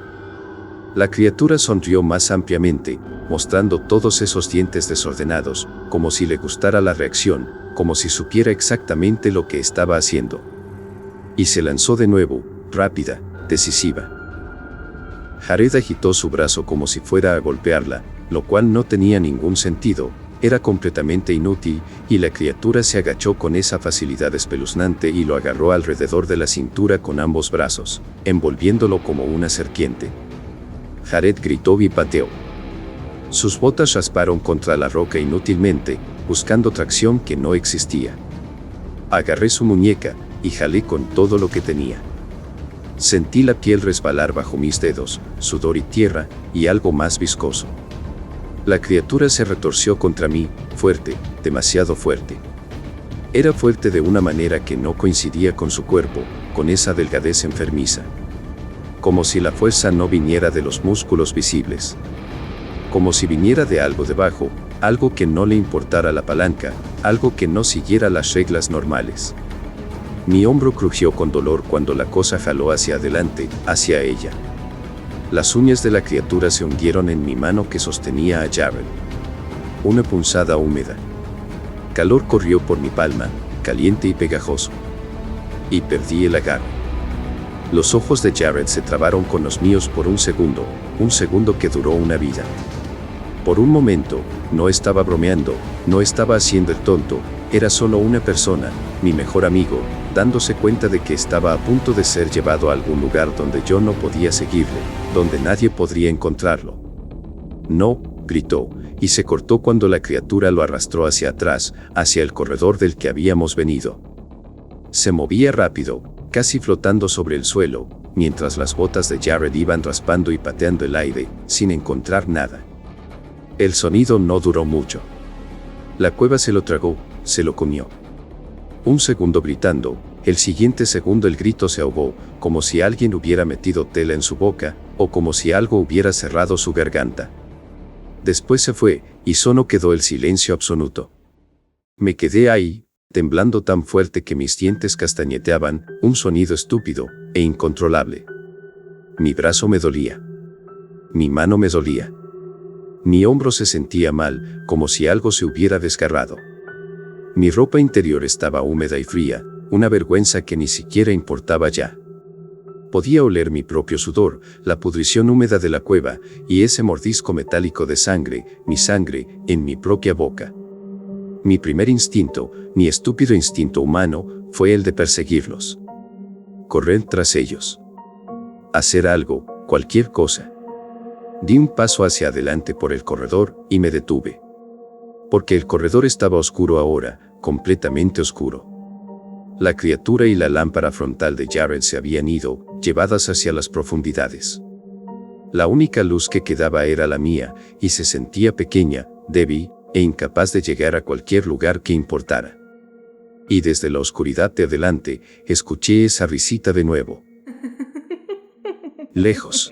A: La criatura sonrió más ampliamente, mostrando todos esos dientes desordenados, como si le gustara la reacción, como si supiera exactamente lo que estaba haciendo. Y se lanzó de nuevo, rápida, decisiva. Jared agitó su brazo como si fuera a golpearla, lo cual no tenía ningún sentido, era completamente inútil, y la criatura se agachó con esa facilidad espeluznante y lo agarró alrededor de la cintura con ambos brazos, envolviéndolo como una serpiente. Jared gritó y pateó. Sus botas rasparon contra la roca inútilmente, buscando tracción que no existía. Agarré su muñeca y jalé con todo lo que tenía. Sentí la piel resbalar bajo mis dedos, sudor y tierra, y algo más viscoso. La criatura se retorció contra mí, fuerte, demasiado fuerte. Era fuerte de una manera que no coincidía con su cuerpo, con esa delgadez enfermiza. Como si la fuerza no viniera de los músculos visibles. Como si viniera de algo debajo, algo que no le importara la palanca, algo que no siguiera las reglas normales. Mi hombro crujió con dolor cuando la cosa jaló hacia adelante, hacia ella. Las uñas de la criatura se hundieron en mi mano que sostenía a Jared. Una punzada húmeda. Calor corrió por mi palma, caliente y pegajoso. Y perdí el agarre. Los ojos de Jared se trabaron con los míos por un segundo que duró una vida. Por un momento, no estaba bromeando, no estaba haciendo el tonto, era solo una persona, mi mejor amigo, dándose cuenta de que estaba a punto de ser llevado a algún lugar donde yo no podía seguirle, donde nadie podría encontrarlo. «No», gritó, y se cortó cuando la criatura lo arrastró hacia atrás, hacia el corredor del que habíamos venido. Se movía rápido, casi flotando sobre el suelo, mientras las botas de Jared iban raspando y pateando el aire, sin encontrar nada. El sonido no duró mucho. La cueva se lo tragó, se lo comió. Un segundo gritando, el siguiente segundo el grito se ahogó, como si alguien hubiera metido tela en su boca, o como si algo hubiera cerrado su garganta. Después se fue, y solo quedó el silencio absoluto. Me quedé ahí, temblando tan fuerte que mis dientes castañeteaban, un sonido estúpido e incontrolable. Mi brazo me dolía. Mi mano me dolía. Mi hombro se sentía mal, como si algo se hubiera desgarrado. Mi ropa interior estaba húmeda y fría, una vergüenza que ni siquiera importaba ya. Podía oler mi propio sudor, la pudrición húmeda de la cueva, y ese mordisco metálico de sangre, mi sangre, en mi propia boca. Mi primer instinto, mi estúpido instinto humano, fue el de perseguirlos. Correr tras ellos. Hacer algo, cualquier cosa. Di un paso hacia adelante por el corredor y me detuve. Porque el corredor estaba oscuro ahora, completamente oscuro. La criatura y la lámpara frontal de Jared se habían ido, llevadas hacia las profundidades. La única luz que quedaba era la mía, y se sentía pequeña, débil, e incapaz de llegar a cualquier lugar que importara. Y desde la oscuridad de adelante, escuché esa risita de nuevo. Lejos.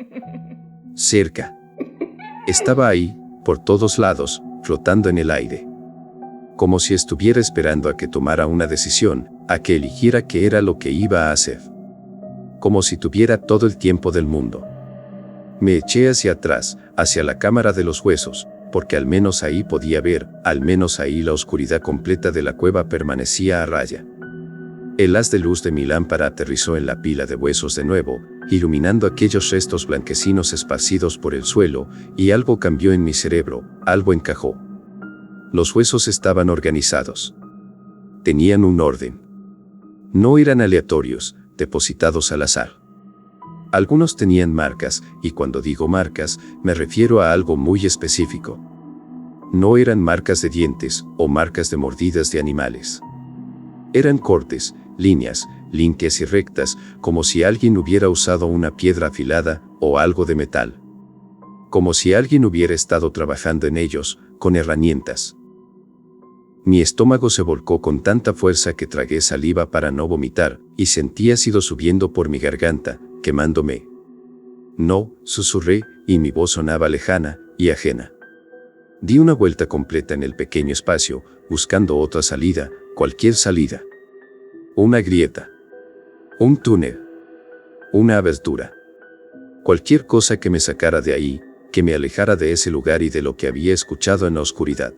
A: Cerca. Estaba ahí, por todos lados, flotando en el aire. Como si estuviera esperando a que tomara una decisión, a que eligiera qué era lo que iba a hacer. Como si tuviera todo el tiempo del mundo. Me eché hacia atrás, hacia la cámara de los huesos, porque al menos ahí podía ver, al menos ahí la oscuridad completa de la cueva permanecía a raya. El haz de luz de mi lámpara aterrizó en la pila de huesos de nuevo, iluminando aquellos restos blanquecinos esparcidos por el suelo, y algo cambió en mi cerebro, algo encajó. Los huesos estaban organizados. Tenían un orden. No eran aleatorios, depositados al azar. Algunos tenían marcas, y cuando digo marcas, me refiero a algo muy específico. No eran marcas de dientes, o marcas de mordidas de animales. Eran cortes, líneas, limpias y rectas, como si alguien hubiera usado una piedra afilada, o algo de metal. Como si alguien hubiera estado trabajando en ellos, con herramientas. Mi estómago se volcó con tanta fuerza que tragué saliva para no vomitar, y sentí ácido subiendo por mi garganta, quemándome. No, susurré, y mi voz sonaba lejana y ajena. Di una vuelta completa en el pequeño espacio, buscando otra salida, cualquier salida. Una grieta. Un túnel. Una abertura. Cualquier cosa que me sacara de ahí, que me alejara de ese lugar y de lo que había escuchado en la oscuridad.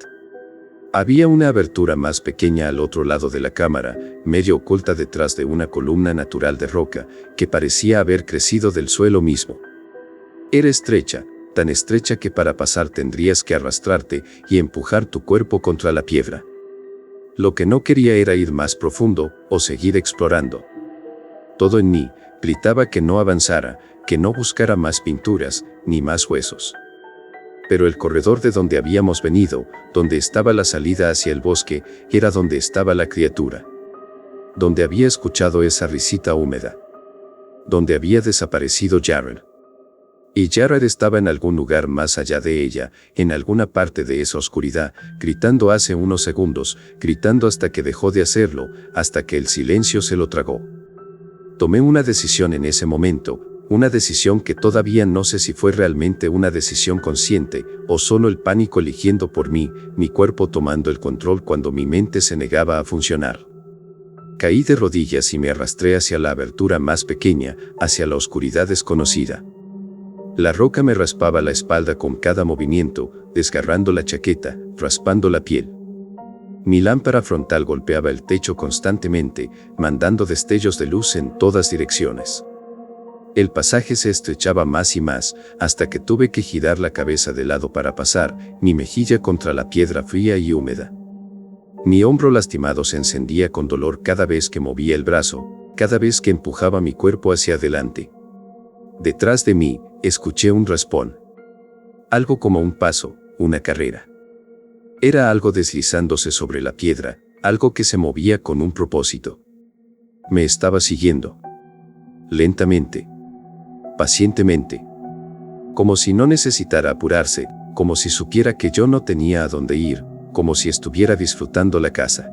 A: Había una abertura más pequeña al otro lado de la cámara, medio oculta detrás de una columna natural de roca, que parecía haber crecido del suelo mismo. Era estrecha, tan estrecha que para pasar tendrías que arrastrarte y empujar tu cuerpo contra la piedra. Lo que no quería era ir más profundo, o seguir explorando. Todo en mí gritaba que no avanzara, que no buscara más pinturas, ni más huesos. Pero el corredor de donde habíamos venido, donde estaba la salida hacia el bosque, era donde estaba la criatura. Donde había escuchado esa risita húmeda. Donde había desaparecido Jared. Y Jared estaba en algún lugar más allá de ella, en alguna parte de esa oscuridad, gritando hace unos segundos, gritando hasta que dejó de hacerlo, hasta que el silencio se lo tragó. Tomé una decisión en ese momento, una decisión que todavía no sé si fue realmente una decisión consciente, o solo el pánico eligiendo por mí, mi cuerpo tomando el control cuando mi mente se negaba a funcionar. Caí de rodillas y me arrastré hacia la abertura más pequeña, hacia la oscuridad desconocida. La roca me raspaba la espalda con cada movimiento, desgarrando la chaqueta, raspando la piel. Mi lámpara frontal golpeaba el techo constantemente, mandando destellos de luz en todas direcciones. El pasaje se estrechaba más y más, hasta que tuve que girar la cabeza de lado para pasar, mi mejilla contra la piedra fría y húmeda. Mi hombro lastimado se encendía con dolor cada vez que movía el brazo, cada vez que empujaba mi cuerpo hacia adelante. Detrás de mí, escuché un raspón. Algo como un paso, una carrera. Era algo deslizándose sobre la piedra, algo que se movía con un propósito. Me estaba siguiendo. Lentamente. Pacientemente. Como si no necesitara apurarse, como si supiera que yo no tenía a dónde ir, como si estuviera disfrutando la caza.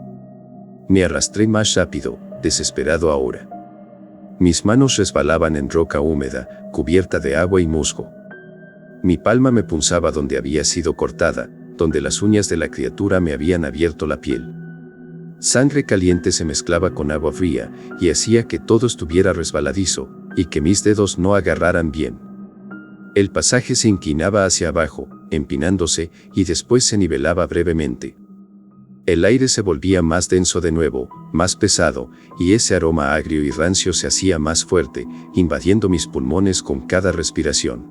A: Me arrastré más rápido, desesperado ahora. Mis manos resbalaban en roca húmeda, cubierta de agua y musgo. Mi palma me punzaba donde había sido cortada, donde las uñas de la criatura me habían abierto la piel. Sangre caliente se mezclaba con agua fría y hacía que todo estuviera resbaladizo y que mis dedos no agarraran bien. El pasaje se inclinaba hacia abajo, empinándose, y después se nivelaba brevemente. El aire se volvía más denso de nuevo, más pesado, y ese aroma agrio y rancio se hacía más fuerte, invadiendo mis pulmones con cada respiración.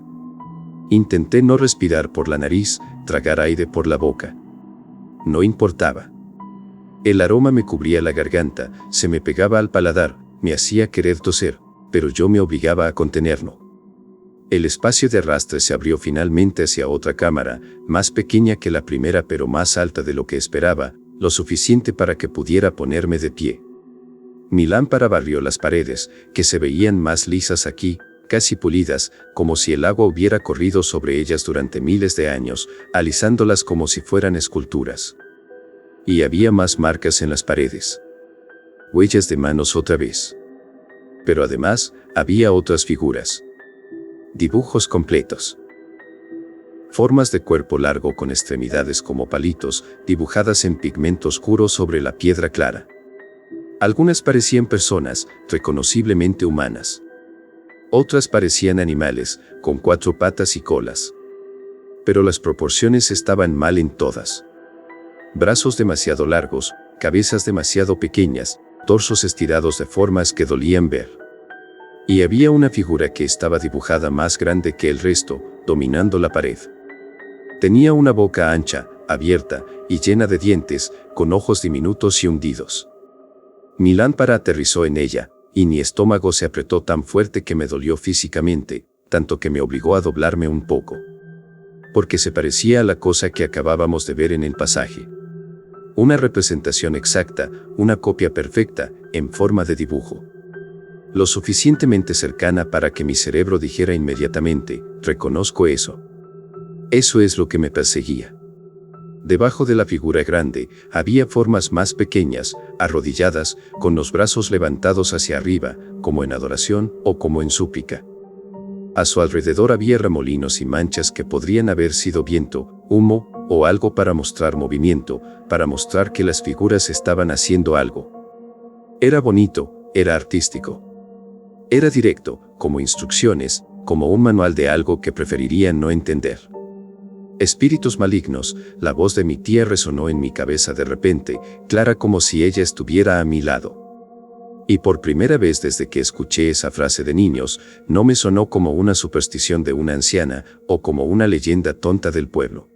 A: Intenté no respirar por la nariz, tragar aire por la boca. No importaba. El aroma me cubría la garganta, se me pegaba al paladar, me hacía querer toser, pero yo me obligaba a contenerlo. El espacio de arrastre se abrió finalmente hacia otra cámara, más pequeña que la primera pero más alta de lo que esperaba, lo suficiente para que pudiera ponerme de pie. Mi lámpara barrió las paredes, que se veían más lisas aquí, casi pulidas, como si el agua hubiera corrido sobre ellas durante miles de años, alisándolas como si fueran esculturas. Y había más marcas en las paredes. Huellas de manos otra vez. Pero además, había otras figuras. Dibujos completos. Formas de cuerpo largo con extremidades como palitos, dibujadas en pigmento oscuro sobre la piedra clara. Algunas parecían personas, reconociblemente humanas. Otras parecían animales, con 4 patas y colas. Pero las proporciones estaban mal en todas. Brazos demasiado largos, cabezas demasiado pequeñas, torsos estirados de formas que dolían ver. Y había una figura que estaba dibujada más grande que el resto, dominando la pared. Tenía una boca ancha, abierta y llena de dientes, con ojos diminutos y hundidos. Mi lámpara aterrizó en ella, y mi estómago se apretó tan fuerte que me dolió físicamente, tanto que me obligó a doblarme un poco. Porque se parecía a la cosa que acabábamos de ver en el pasaje. Una representación exacta, una copia perfecta, en forma de dibujo. Lo suficientemente cercana para que mi cerebro dijera inmediatamente, reconozco eso. Eso es lo que me perseguía. Debajo de la figura grande, había formas más pequeñas, arrodilladas, con los brazos levantados hacia arriba, como en adoración o como en súplica. A su alrededor había remolinos y manchas que podrían haber sido viento, humo, o algo para mostrar movimiento, para mostrar que las figuras estaban haciendo algo. Era bonito, era artístico. Era directo, como instrucciones, como un manual de algo que preferiría no entender. Espíritus malignos, la voz de mi tía resonó en mi cabeza de repente, clara como si ella estuviera a mi lado. Y por primera vez desde que escuché esa frase de niños, no me sonó como una superstición de una anciana o como una leyenda tonta del pueblo.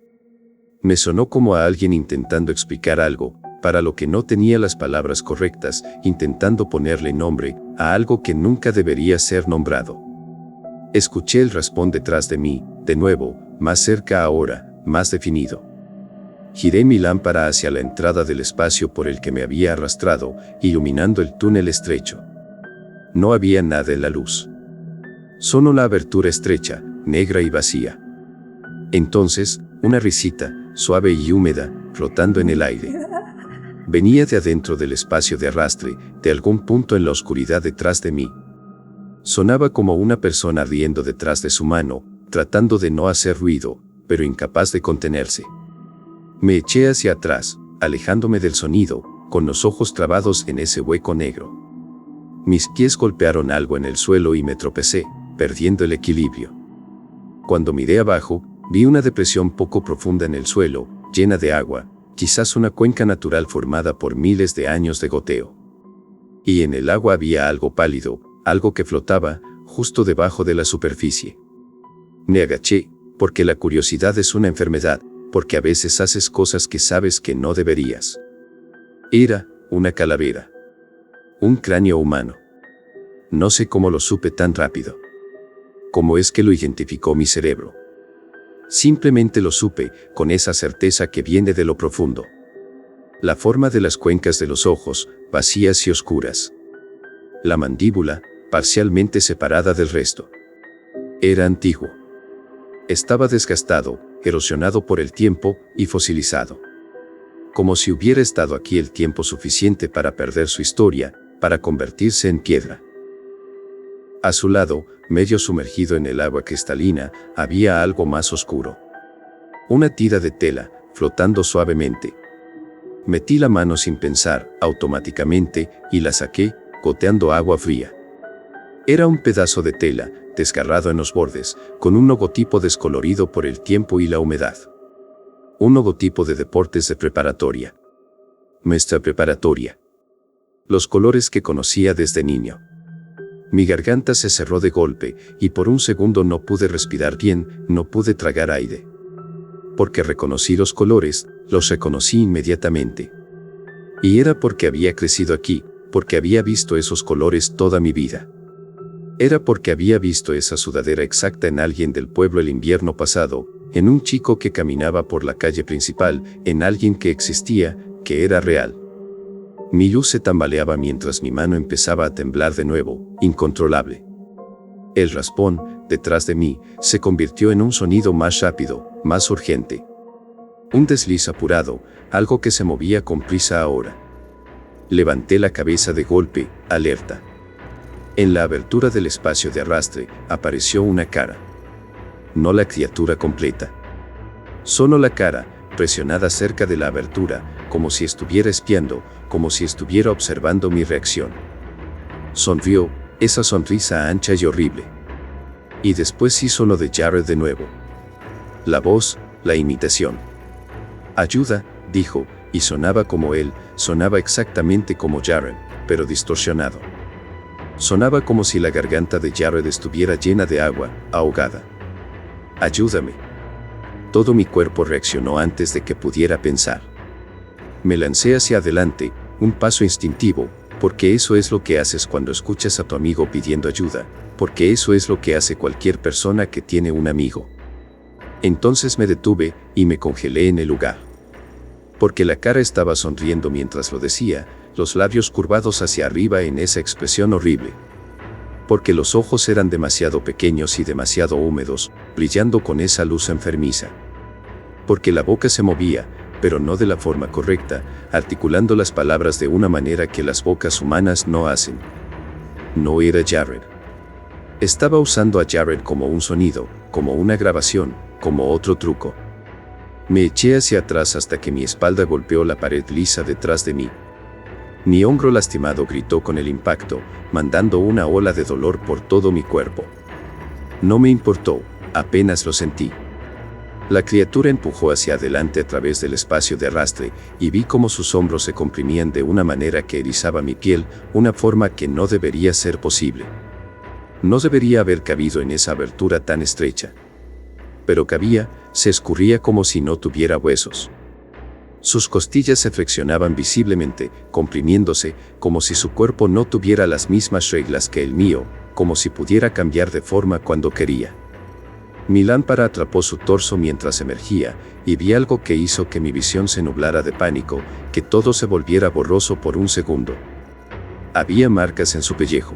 A: Me sonó como a alguien intentando explicar algo, para lo que no tenía las palabras correctas, intentando ponerle nombre a algo que nunca debería ser nombrado. Escuché el raspón detrás de mí, de nuevo, más cerca ahora, más definido. Giré mi lámpara hacia la entrada del espacio por el que me había arrastrado, iluminando el túnel estrecho. No había nada en la luz. Solo la abertura estrecha, negra y vacía. Entonces, una risita, suave y húmeda, flotando en el aire. Venía de adentro del espacio de arrastre, de algún punto en la oscuridad detrás de mí. Sonaba como una persona riendo detrás de su mano, tratando de no hacer ruido, pero incapaz de contenerse. Me eché hacia atrás, alejándome del sonido, con los ojos clavados en ese hueco negro. Mis pies golpearon algo en el suelo y me tropecé, perdiendo el equilibrio. Cuando miré abajo, vi una depresión poco profunda en el suelo, llena de agua, quizás una cuenca natural formada por miles de años de goteo. Y en el agua había algo pálido, algo que flotaba, justo debajo de la superficie. Me agaché, porque la curiosidad es una enfermedad, porque a veces haces cosas que sabes que no deberías. Era una calavera. Un cráneo humano. No sé cómo lo supe tan rápido. ¿Cómo es que lo identificó mi cerebro? Simplemente lo supe, con esa certeza que viene de lo profundo. La forma de las cuencas de los ojos, vacías y oscuras. La mandíbula, parcialmente separada del resto. Era antiguo. Estaba desgastado, erosionado por el tiempo y fosilizado. Como si hubiera estado aquí el tiempo suficiente para perder su historia, para convertirse en piedra. A su lado, medio sumergido en el agua cristalina, había algo más oscuro. Una tira de tela, flotando suavemente. Metí la mano sin pensar, automáticamente, y la saqué, goteando agua fría. Era un pedazo de tela, desgarrado en los bordes, con un logotipo descolorido por el tiempo y la humedad. Un logotipo de deportes de preparatoria. Nuestra preparatoria. Los colores que conocía desde niño. Mi garganta se cerró de golpe, y por un segundo no pude respirar bien, no pude tragar aire. Porque reconocí los colores, los reconocí inmediatamente. Y era porque había crecido aquí, porque había visto esos colores toda mi vida. Era porque había visto esa sudadera exacta en alguien del pueblo el invierno pasado, en un chico que caminaba por la calle principal, en alguien que existía, que era real. Mi luz se tambaleaba mientras mi mano empezaba a temblar de nuevo, incontrolable. El raspón, detrás de mí, se convirtió en un sonido más rápido, más urgente. Un desliz apurado, algo que se movía con prisa ahora. Levanté la cabeza de golpe, alerta. En la abertura del espacio de arrastre, apareció una cara. No la criatura completa. Solo la cara, presionada cerca de la abertura, como si estuviera espiando, como si estuviera observando mi reacción. Sonrió, esa sonrisa ancha y horrible. Y después hizo lo de Jared de nuevo. La voz, la imitación. Ayuda, dijo, y sonaba como él, sonaba exactamente como Jared, pero distorsionado. Sonaba como si la garganta de Jared estuviera llena de agua, ahogada. Ayúdame. Todo mi cuerpo reaccionó antes de que pudiera pensar. Me lancé hacia adelante, un paso instintivo, porque eso es lo que haces cuando escuchas a tu amigo pidiendo ayuda, porque eso es lo que hace cualquier persona que tiene un amigo. Entonces me detuve y me congelé en el lugar. Porque la cara estaba sonriendo mientras lo decía, los labios curvados hacia arriba en esa expresión horrible. Porque los ojos eran demasiado pequeños y demasiado húmedos, brillando con esa luz enfermiza. Porque la boca se movía, pero no de la forma correcta, articulando las palabras de una manera que las bocas humanas no hacen. No era Jared. Estaba usando a Jared como un sonido, como una grabación, como otro truco. Me eché hacia atrás hasta que mi espalda golpeó la pared lisa detrás de mí. Mi hombro lastimado gritó con el impacto, mandando una ola de dolor por todo mi cuerpo. No me importó, apenas lo sentí. La criatura empujó hacia adelante a través del espacio de arrastre, y vi cómo sus hombros se comprimían de una manera que erizaba mi piel, una forma que no debería ser posible. No debería haber cabido en esa abertura tan estrecha. Pero cabía, se escurría como si no tuviera huesos. Sus costillas se flexionaban visiblemente, comprimiéndose, como si su cuerpo no tuviera las mismas reglas que el mío, como si pudiera cambiar de forma cuando quería. Mi lámpara atrapó su torso mientras emergía, y vi algo que hizo que mi visión se nublara de pánico, que todo se volviera borroso por un segundo. Había marcas en su pellejo,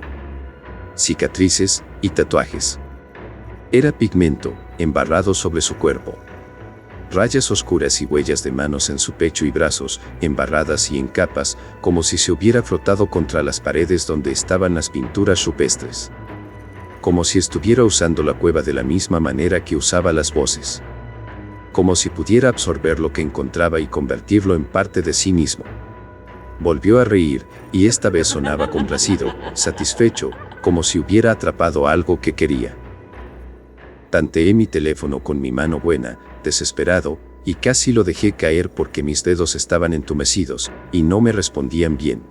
A: cicatrices y tatuajes. Era pigmento, embarrado sobre su cuerpo. Rayas oscuras y huellas de manos en su pecho y brazos, embarradas y en capas, como si se hubiera frotado contra las paredes donde estaban las pinturas rupestres. Como si estuviera usando la cueva de la misma manera que usaba las voces. Como si pudiera absorber lo que encontraba y convertirlo en parte de sí mismo. Volvió a reír, y esta vez sonaba complacido, satisfecho, como si hubiera atrapado algo que quería. Tanteé mi teléfono con mi mano buena, desesperado, y casi lo dejé caer porque mis dedos estaban entumecidos, y no me respondían bien.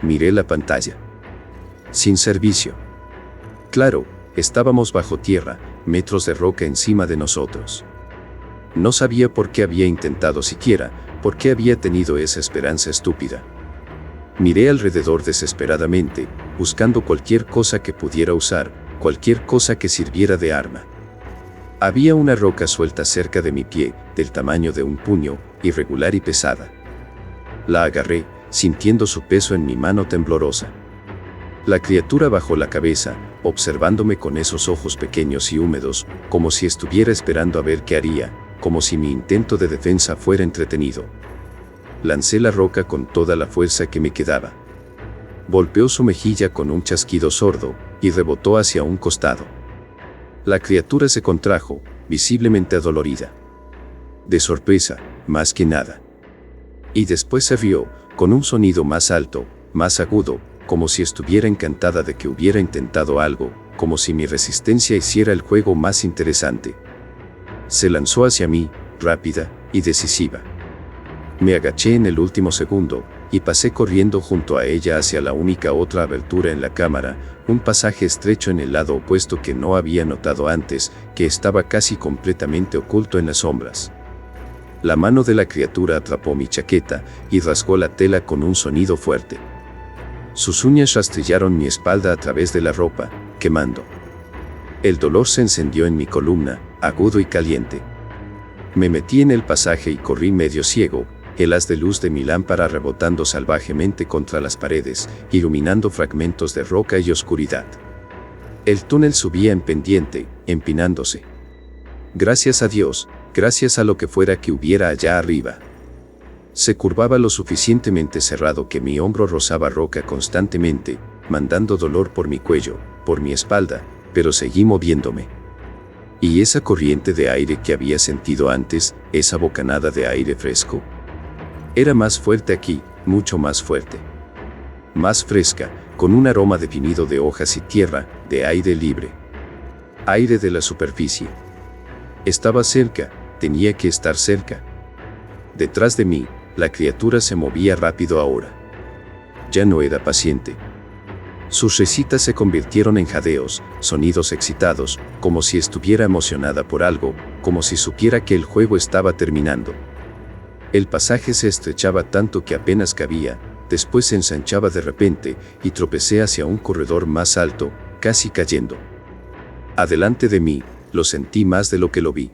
A: Miré la pantalla. Sin servicio. Claro, estábamos bajo tierra, metros de roca encima de nosotros. No sabía por qué había intentado siquiera, por qué había tenido esa esperanza estúpida. Miré alrededor desesperadamente, buscando cualquier cosa que pudiera usar, cualquier cosa que sirviera de arma. Había una roca suelta cerca de mi pie, del tamaño de un puño, irregular y pesada. La agarré, sintiendo su peso en mi mano temblorosa. La criatura bajó la cabeza, observándome con esos ojos pequeños y húmedos, como si estuviera esperando a ver qué haría, como si mi intento de defensa fuera entretenido. Lancé la roca con toda la fuerza que me quedaba. Golpeó su mejilla con un chasquido sordo, y rebotó hacia un costado. La criatura se contrajo, visiblemente adolorida. De sorpresa, más que nada. Y después se rió, con un sonido más alto, más agudo, como si estuviera encantada de que hubiera intentado algo, como si mi resistencia hiciera el juego más interesante. Se lanzó hacia mí, rápida y decisiva. Me agaché en el último segundo, y pasé corriendo junto a ella hacia la única otra abertura en la cámara, un pasaje estrecho en el lado opuesto que no había notado antes, que estaba casi completamente oculto en las sombras. La mano de la criatura atrapó mi chaqueta, y rasgó la tela con un sonido fuerte. Sus uñas rastrillaron mi espalda a través de la ropa, quemando. El dolor se encendió en mi columna, agudo y caliente. Me metí en el pasaje y corrí medio ciego, el haz de luz de mi lámpara rebotando salvajemente contra las paredes, iluminando fragmentos de roca y oscuridad. El túnel subía en pendiente, empinándose. Gracias a Dios, gracias a lo que fuera que hubiera allá arriba. Se curvaba lo suficientemente cerrado que mi hombro rozaba roca constantemente, mandando dolor por mi cuello, por mi espalda, pero seguí moviéndome. ¿Y esa corriente de aire que había sentido antes, esa bocanada de aire fresco? Era más fuerte aquí, mucho más fuerte. Más fresca, con un aroma definido de hojas y tierra, de aire libre. Aire de la superficie. Estaba cerca, tenía que estar cerca. Detrás de mí, la criatura se movía rápido ahora. Ya no era paciente. Sus risitas se convirtieron en jadeos, sonidos excitados, como si estuviera emocionada por algo, como si supiera que el juego estaba terminando. El pasaje se estrechaba tanto que apenas cabía, después se ensanchaba de repente, y tropecé hacia un corredor más alto, casi cayendo. Adelante de mí, lo sentí más de lo que lo vi.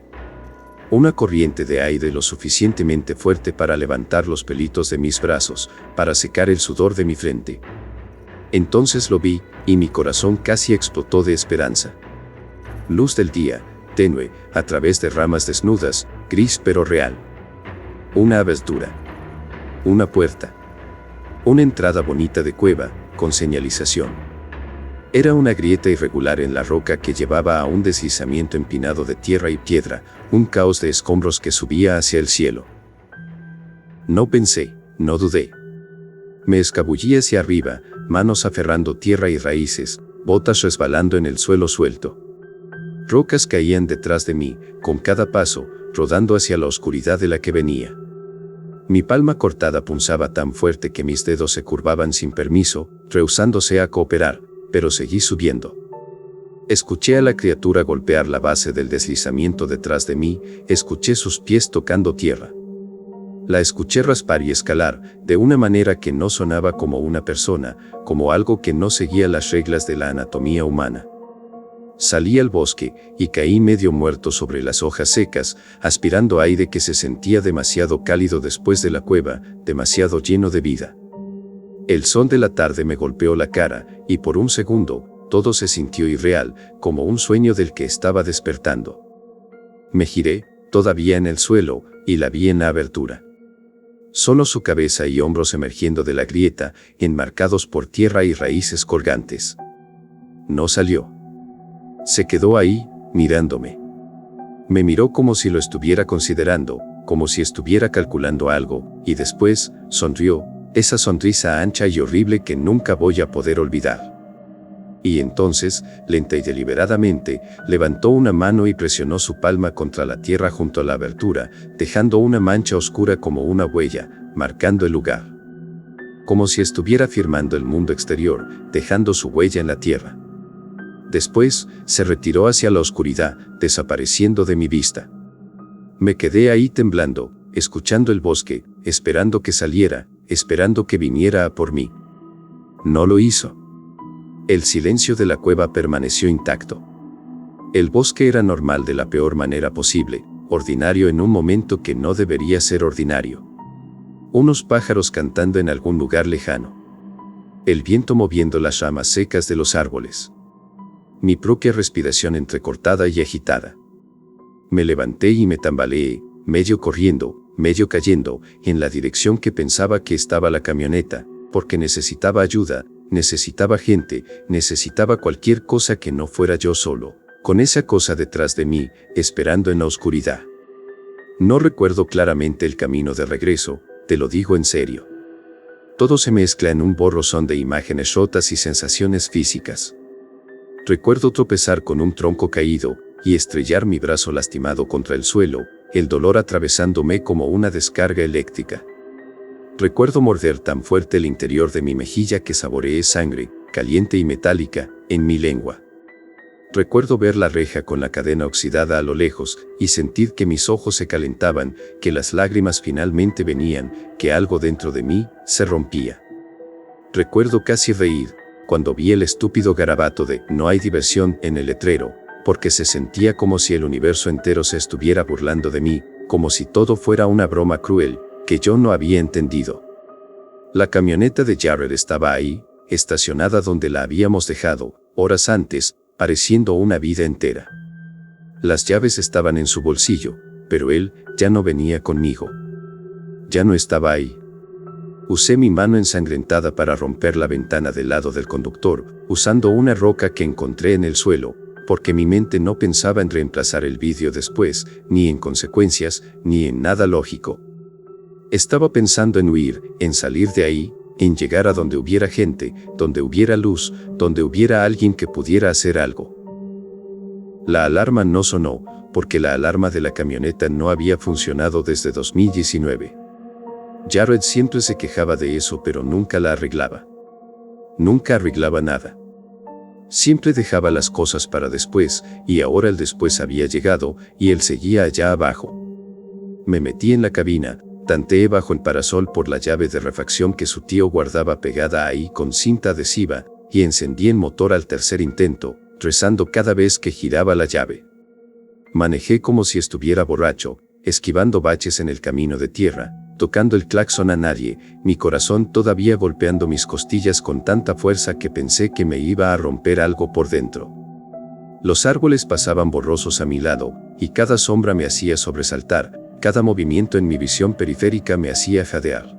A: Una corriente de aire lo suficientemente fuerte para levantar los pelitos de mis brazos, para secar el sudor de mi frente. Entonces lo vi, y mi corazón casi explotó de esperanza. Luz del día, tenue, a través de ramas desnudas, gris pero real. Una abertura. Una puerta. Una entrada bonita de cueva, con señalización. Era una grieta irregular en la roca que llevaba a un deslizamiento empinado de tierra y piedra, un caos de escombros que subía hacia el cielo. No pensé, no dudé. Me escabullí hacia arriba, manos aferrando tierra y raíces, botas resbalando en el suelo suelto. Rocas caían detrás de mí, con cada paso, rodando hacia la oscuridad de la que venía. Mi palma cortada punzaba tan fuerte que mis dedos se curvaban sin permiso, rehusándose a cooperar, pero seguí subiendo. Escuché a la criatura golpear la base del deslizamiento detrás de mí, escuché sus pies tocando tierra. La escuché raspar y escalar, de una manera que no sonaba como una persona, como algo que no seguía las reglas de la anatomía humana. Salí al bosque, y caí medio muerto sobre las hojas secas, aspirando aire que se sentía demasiado cálido después de la cueva, demasiado lleno de vida. El sol de la tarde me golpeó la cara, y por un segundo, todo se sintió irreal, como un sueño del que estaba despertando. Me giré, todavía en el suelo, y la vi en la abertura. Solo su cabeza y hombros emergiendo de la grieta, enmarcados por tierra y raíces colgantes. No salió. Se quedó ahí, mirándome. Me miró como si lo estuviera considerando, como si estuviera calculando algo, y después, sonrió, esa sonrisa ancha y horrible que nunca voy a poder olvidar. Y entonces, lenta y deliberadamente, levantó una mano y presionó su palma contra la tierra junto a la abertura, dejando una mancha oscura como una huella, marcando el lugar. Como si estuviera firmando el mundo exterior, dejando su huella en la tierra. Después, se retiró hacia la oscuridad, desapareciendo de mi vista. Me quedé ahí temblando, escuchando el bosque, esperando que saliera, esperando que viniera a por mí. No lo hizo. El silencio de la cueva permaneció intacto. El bosque era normal de la peor manera posible, ordinario en un momento que no debería ser ordinario. Unos pájaros cantando en algún lugar lejano. El viento moviendo las ramas secas de los árboles. Mi propia respiración entrecortada y agitada. Me levanté y me tambaleé, medio corriendo, medio cayendo, en la dirección que pensaba que estaba la camioneta, porque necesitaba ayuda, necesitaba gente, necesitaba cualquier cosa que no fuera yo solo, con esa cosa detrás de mí, esperando en la oscuridad. No recuerdo claramente el camino de regreso, te lo digo en serio. Todo se mezcla en un borrosón de imágenes rotas y sensaciones físicas. Recuerdo tropezar con un tronco caído, y estrellar mi brazo lastimado contra el suelo, el dolor atravesándome como una descarga eléctrica. Recuerdo morder tan fuerte el interior de mi mejilla que saboreé sangre, caliente y metálica, en mi lengua. Recuerdo ver la reja con la cadena oxidada a lo lejos, y sentir que mis ojos se calentaban, que las lágrimas finalmente venían, que algo dentro de mí se rompía. Recuerdo casi reír, cuando vi el estúpido garabato de "no hay diversión" en el letrero, porque se sentía como si el universo entero se estuviera burlando de mí, como si todo fuera una broma cruel, que yo no había entendido. La camioneta de Jared estaba ahí, estacionada donde la habíamos dejado, horas antes, pareciendo una vida entera. Las llaves estaban en su bolsillo, pero él ya no venía conmigo. Ya no estaba ahí. Usé mi mano ensangrentada para romper la ventana del lado del conductor, usando una roca que encontré en el suelo, porque mi mente no pensaba en reemplazar el vidrio después, ni en consecuencias, ni en nada lógico. Estaba pensando en huir, en salir de ahí, en llegar a donde hubiera gente, donde hubiera luz, donde hubiera alguien que pudiera hacer algo. La alarma no sonó, porque la alarma de la camioneta no había funcionado desde 2019. Jared siempre se quejaba de eso, pero nunca la arreglaba. Nunca arreglaba nada. Siempre dejaba las cosas para después, y ahora el después había llegado, y él seguía allá abajo. Me metí en la cabina, tanteé bajo el parasol por la llave de refacción que su tío guardaba pegada ahí con cinta adhesiva, y encendí el motor al tercer intento, rezando cada vez que giraba la llave. Manejé como si estuviera borracho, esquivando baches en el camino de tierra, tocando el claxon a nadie, mi corazón todavía golpeando mis costillas con tanta fuerza que pensé que me iba a romper algo por dentro. Los árboles pasaban borrosos a mi lado, y cada sombra me hacía sobresaltar, cada movimiento en mi visión periférica me hacía jadear.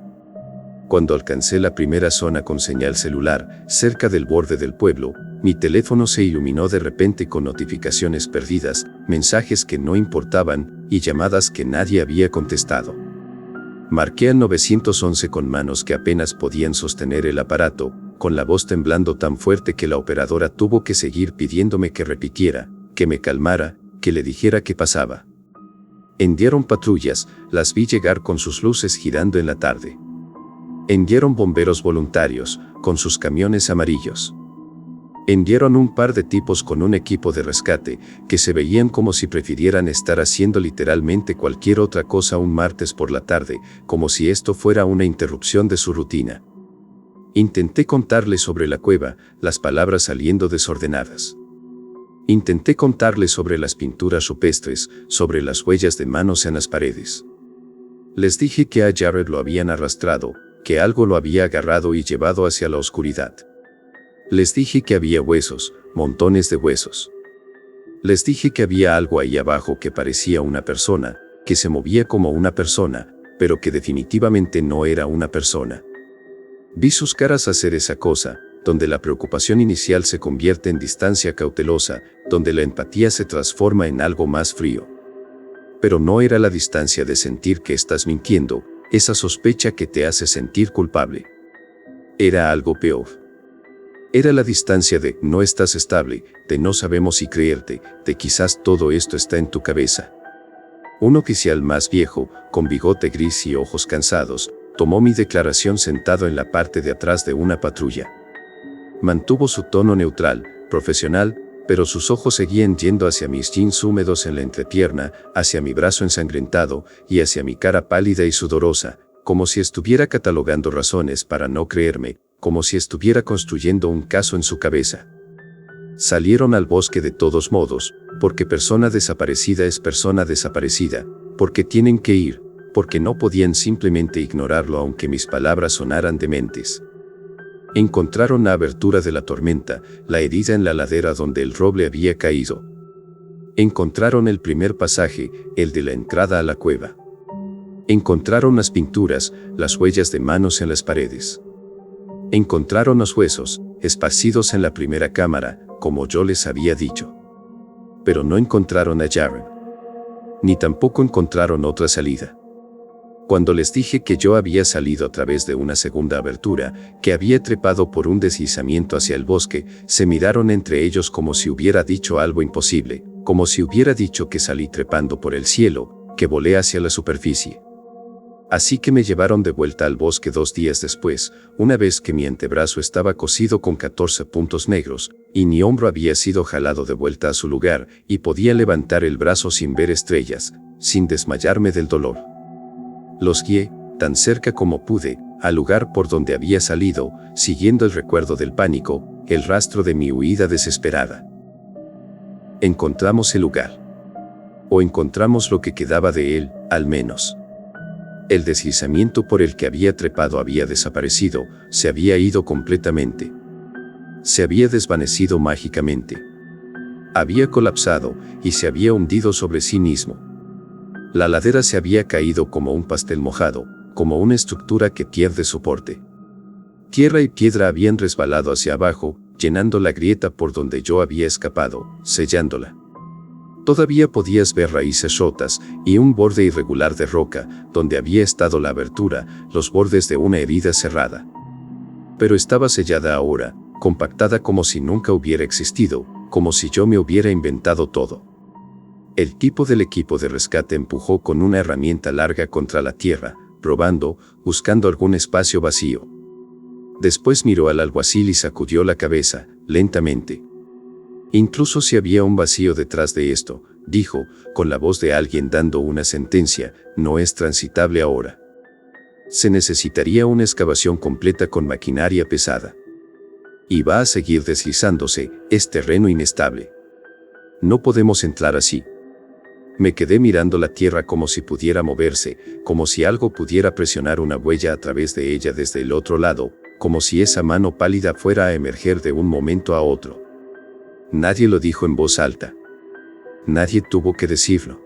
A: Cuando alcancé la primera zona con señal celular, cerca del borde del pueblo, mi teléfono se iluminó de repente con notificaciones perdidas, mensajes que no importaban, y llamadas que nadie había contestado. Marqué al 911 con manos que apenas podían sostener el aparato, con la voz temblando tan fuerte que la operadora tuvo que seguir pidiéndome que repitiera, que me calmara, que le dijera qué pasaba. Enviaron patrullas, las vi llegar con sus luces girando en la tarde. Enviaron bomberos voluntarios, con sus camiones amarillos. Enviaron un par de tipos con un equipo de rescate, que se veían como si prefirieran estar haciendo literalmente cualquier otra cosa un martes por la tarde, como si esto fuera una interrupción de su rutina. Intenté contarles sobre la cueva, las palabras saliendo desordenadas. Intenté contarles sobre las pinturas rupestres, sobre las huellas de manos en las paredes. Les dije que a Jared lo habían arrastrado, que algo lo había agarrado y llevado hacia la oscuridad. Les dije que había huesos, montones de huesos. Les dije que había algo ahí abajo que parecía una persona, que se movía como una persona, pero que definitivamente no era una persona. Vi sus caras hacer esa cosa, donde la preocupación inicial se convierte en distancia cautelosa, donde la empatía se transforma en algo más frío. Pero no era la distancia de sentir que estás mintiendo, esa sospecha que te hace sentir culpable. Era algo peor. Era la distancia de no estás estable, de no sabemos si creerte, de quizás todo esto está en tu cabeza. Un oficial más viejo, con bigote gris y ojos cansados, tomó mi declaración sentado en la parte de atrás de una patrulla. Mantuvo su tono neutral, profesional, pero sus ojos seguían yendo hacia mis jeans húmedos en la entrepierna, hacia mi brazo ensangrentado y hacia mi cara pálida y sudorosa, como si estuviera catalogando razones para no creerme, como si estuviera construyendo un caso en su cabeza. Salieron al bosque de todos modos, porque persona desaparecida es persona desaparecida, porque tienen que ir, porque no podían simplemente ignorarlo aunque mis palabras sonaran dementes. Encontraron la abertura de la tormenta, la herida en la ladera donde el roble había caído. Encontraron el primer pasaje, el de la entrada a la cueva. Encontraron las pinturas, las huellas de manos en las paredes. Encontraron los huesos, esparcidos en la primera cámara, como yo les había dicho. Pero no encontraron a Jared. Ni tampoco encontraron otra salida. Cuando les dije que yo había salido a través de una segunda abertura, que había trepado por un deslizamiento hacia el bosque, se miraron entre ellos como si hubiera dicho algo imposible, como si hubiera dicho que salí trepando por el cielo, que volé hacia la superficie. Así que me llevaron de vuelta al bosque 2 días después, una vez que mi antebrazo estaba cosido con 14 puntos negros, y mi hombro había sido jalado de vuelta a su lugar, y podía levantar el brazo sin ver estrellas, sin desmayarme del dolor. Los guié, tan cerca como pude, al lugar por donde había salido, siguiendo el recuerdo del pánico, el rastro de mi huida desesperada. Encontramos el lugar. O encontramos lo que quedaba de él, al menos. El deslizamiento por el que había trepado había desaparecido, se había ido completamente. Se había desvanecido mágicamente. Había colapsado y se había hundido sobre sí mismo. La ladera se había caído como un pastel mojado, como una estructura que pierde soporte. Tierra y piedra habían resbalado hacia abajo, llenando la grieta por donde yo había escapado, sellándola. Todavía podías ver raíces rotas y un borde irregular de roca, donde había estado la abertura, los bordes de una herida cerrada. Pero estaba sellada ahora, compactada como si nunca hubiera existido, como si yo me hubiera inventado todo. El tipo del equipo de rescate empujó con una herramienta larga contra la tierra, probando, buscando algún espacio vacío. Después miró al alguacil y sacudió la cabeza, lentamente. Incluso si había un vacío detrás de esto, dijo, con la voz de alguien dando una sentencia, no es transitable ahora. Se necesitaría una excavación completa con maquinaria pesada. Y va a seguir deslizándose, es terreno inestable. No podemos entrar así. Me quedé mirando la tierra como si pudiera moverse, como si algo pudiera presionar una huella a través de ella desde el otro lado, como si esa mano pálida fuera a emerger de un momento a otro. Nadie lo dijo en voz alta. Nadie tuvo que decirlo.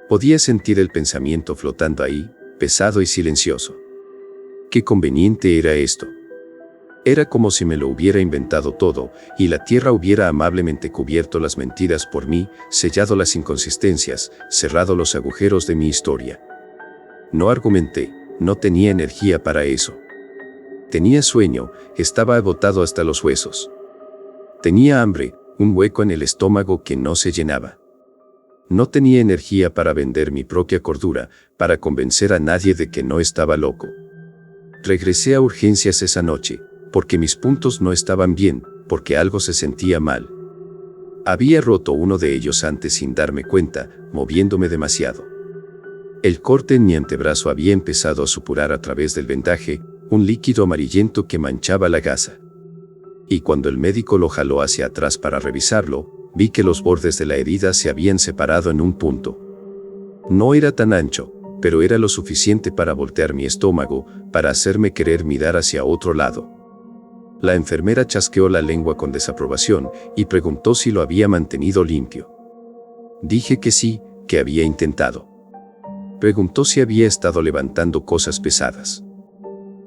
A: Podía sentir el pensamiento flotando ahí, pesado y silencioso. Qué conveniente era esto. Era como si me lo hubiera inventado todo, y la tierra hubiera amablemente cubierto las mentiras por mí, sellado las inconsistencias, cerrado los agujeros de mi historia. No argumenté, no tenía energía para eso. Tenía sueño, estaba agotado hasta los huesos. Tenía hambre, un hueco en el estómago que no se llenaba. No tenía energía para vender mi propia cordura, para convencer a nadie de que no estaba loco. Regresé a urgencias esa noche, porque mis puntos no estaban bien, porque algo se sentía mal. Había roto uno de ellos antes sin darme cuenta, moviéndome demasiado. El corte en mi antebrazo había empezado a supurar a través del vendaje, un líquido amarillento que manchaba la gasa. Y cuando el médico lo jaló hacia atrás para revisarlo, vi que los bordes de la herida se habían separado en un punto. No era tan ancho, pero era lo suficiente para voltear mi estómago, para hacerme querer mirar hacia otro lado. La enfermera chasqueó la lengua con desaprobación y preguntó si lo había mantenido limpio. Dije que sí, que había intentado. Preguntó si había estado levantando cosas pesadas.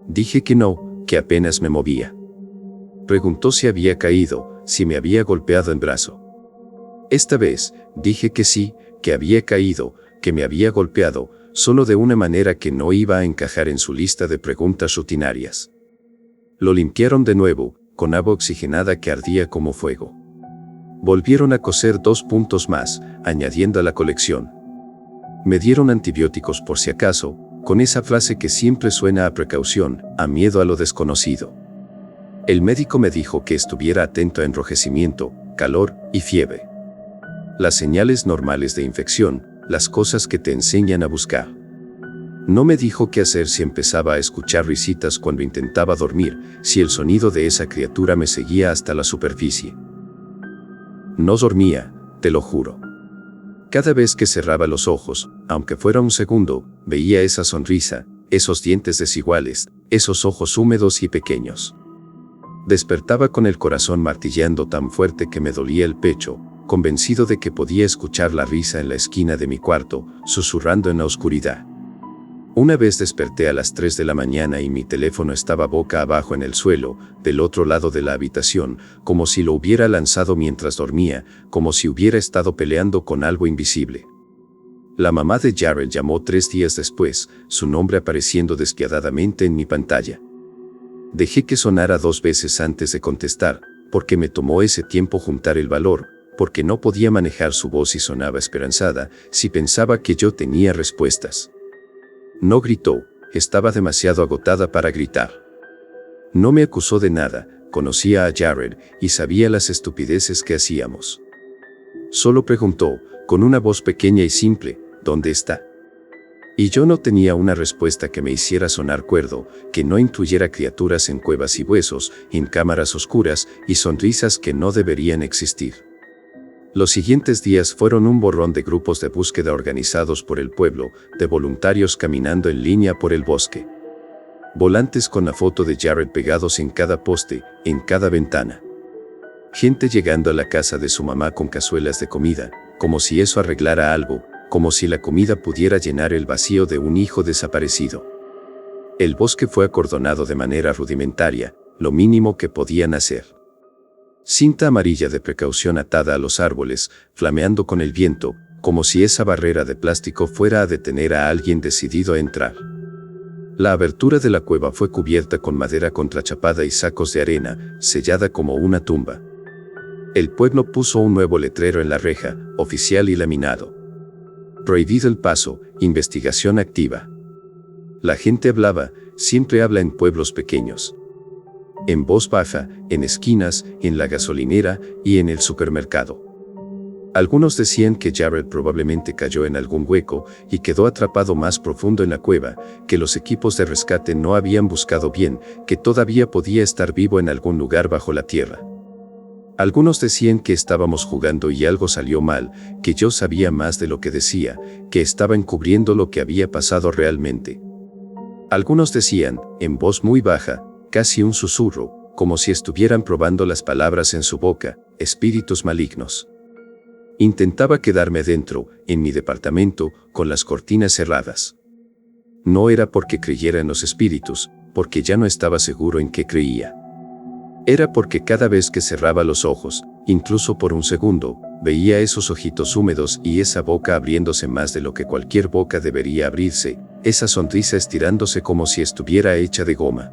A: Dije que no, que apenas me movía. Preguntó si había caído, si me había golpeado en brazo. Esta vez, dije que sí, que había caído, que me había golpeado, solo de una manera que no iba a encajar en su lista de preguntas rutinarias. Lo limpiaron de nuevo, con agua oxigenada que ardía como fuego. Volvieron a coser 2 puntos más, añadiendo a la colección. Me dieron antibióticos por si acaso, con esa frase que siempre suena a precaución, a miedo a lo desconocido. El médico me dijo que estuviera atento a enrojecimiento, calor y fiebre. Las señales normales de infección, las cosas que te enseñan a buscar. No me dijo qué hacer si empezaba a escuchar risitas cuando intentaba dormir, si el sonido de esa criatura me seguía hasta la superficie. No dormía, te lo juro. Cada vez que cerraba los ojos, aunque fuera un segundo, veía esa sonrisa, esos dientes desiguales, esos ojos húmedos y pequeños. Despertaba con el corazón martilleando tan fuerte que me dolía el pecho, convencido de que podía escuchar la risa en la esquina de mi cuarto, susurrando en la oscuridad. Una vez desperté a las 3 de la mañana y mi teléfono estaba boca abajo en el suelo, del otro lado de la habitación, como si lo hubiera lanzado mientras dormía, como si hubiera estado peleando con algo invisible. La mamá de Jared llamó 3 días después, su nombre apareciendo despiadadamente en mi pantalla. Dejé que sonara 2 veces antes de contestar, porque me tomó ese tiempo juntar el valor, porque no podía manejar su voz y sonaba esperanzada, si pensaba que yo tenía respuestas. No gritó, estaba demasiado agotada para gritar. No me acusó de nada, conocía a Jared y sabía las estupideces que hacíamos. Solo preguntó, con una voz pequeña y simple, ¿dónde está? Y yo no tenía una respuesta que me hiciera sonar cuerdo, que no incluyera criaturas en cuevas y huesos, en cámaras oscuras y sonrisas que no deberían existir. Los siguientes días fueron un borrón de grupos de búsqueda organizados por el pueblo, de voluntarios caminando en línea por el bosque. Volantes con la foto de Jared pegados en cada poste, en cada ventana. Gente llegando a la casa de su mamá con cazuelas de comida, como si eso arreglara algo, como si la comida pudiera llenar el vacío de un hijo desaparecido. El bosque fue acordonado de manera rudimentaria, lo mínimo que podían hacer. Cinta amarilla de precaución atada a los árboles, flameando con el viento, como si esa barrera de plástico fuera a detener a alguien decidido a entrar. La abertura de la cueva fue cubierta con madera contrachapada y sacos de arena, sellada como una tumba. El pueblo puso un nuevo letrero en la reja, oficial y laminado. Prohibido el paso, investigación activa. La gente hablaba, siempre habla en pueblos pequeños. En voz baja, en esquinas, en la gasolinera y en el supermercado. Algunos decían que Jared probablemente cayó en algún hueco y quedó atrapado más profundo en la cueva, que los equipos de rescate no habían buscado bien, que todavía podía estar vivo en algún lugar bajo la tierra. Algunos decían que estábamos jugando y algo salió mal, que yo sabía más de lo que decía, que estaba encubriendo lo que había pasado realmente. Algunos decían, en voz muy baja, casi un susurro, como si estuvieran probando las palabras en su boca, espíritus malignos. Intentaba quedarme dentro, en mi departamento, con las cortinas cerradas. No era porque creyera en los espíritus, porque ya no estaba seguro en qué creía. Era porque cada vez que cerraba los ojos, incluso por un segundo, veía esos ojitos húmedos y esa boca abriéndose más de lo que cualquier boca debería abrirse, esa sonrisa estirándose como si estuviera hecha de goma.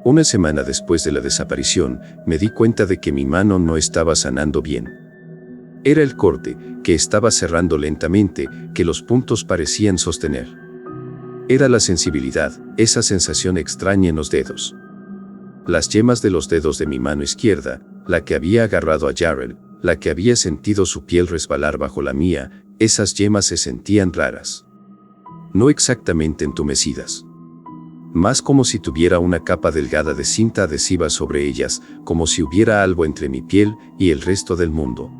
A: Una semana después de la desaparición, me di cuenta de que mi mano no estaba sanando bien. Era el corte, que estaba cerrando lentamente, que los puntos parecían sostener. Era la sensibilidad, esa sensación extraña en los dedos. Las yemas de los dedos de mi mano izquierda, la que había agarrado a Jared, la que había sentido su piel resbalar bajo la mía, esas yemas se sentían raras. No exactamente entumecidas. Más como si tuviera una capa delgada de cinta adhesiva sobre ellas, como si hubiera algo entre mi piel y el resto del mundo.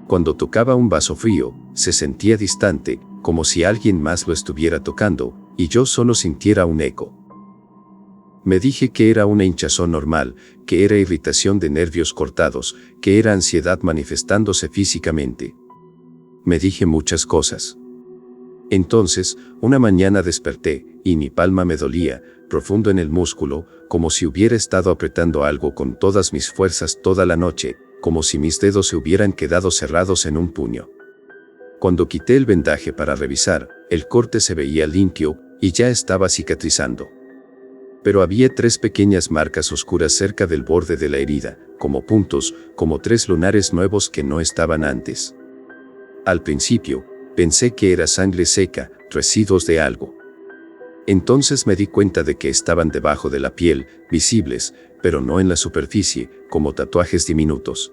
A: Cuando tocaba un vaso frío, se sentía distante, como si alguien más lo estuviera tocando, y yo solo sintiera un eco. Me dije que era una hinchazón normal, que era irritación de nervios cortados, que era ansiedad manifestándose físicamente. Me dije muchas cosas. Entonces, una mañana desperté, y mi palma me dolía, profundo en el músculo, como si hubiera estado apretando algo con todas mis fuerzas toda la noche, como si mis dedos se hubieran quedado cerrados en un puño. Cuando quité el vendaje para revisar, el corte se veía limpio, y ya estaba cicatrizando. Pero había 3 pequeñas marcas oscuras cerca del borde de la herida, como puntos, como 3 lunares nuevos que no estaban antes. Al principio, pensé que era sangre seca, residuos de algo. Entonces me di cuenta de que estaban debajo de la piel, visibles, pero no en la superficie, como tatuajes diminutos.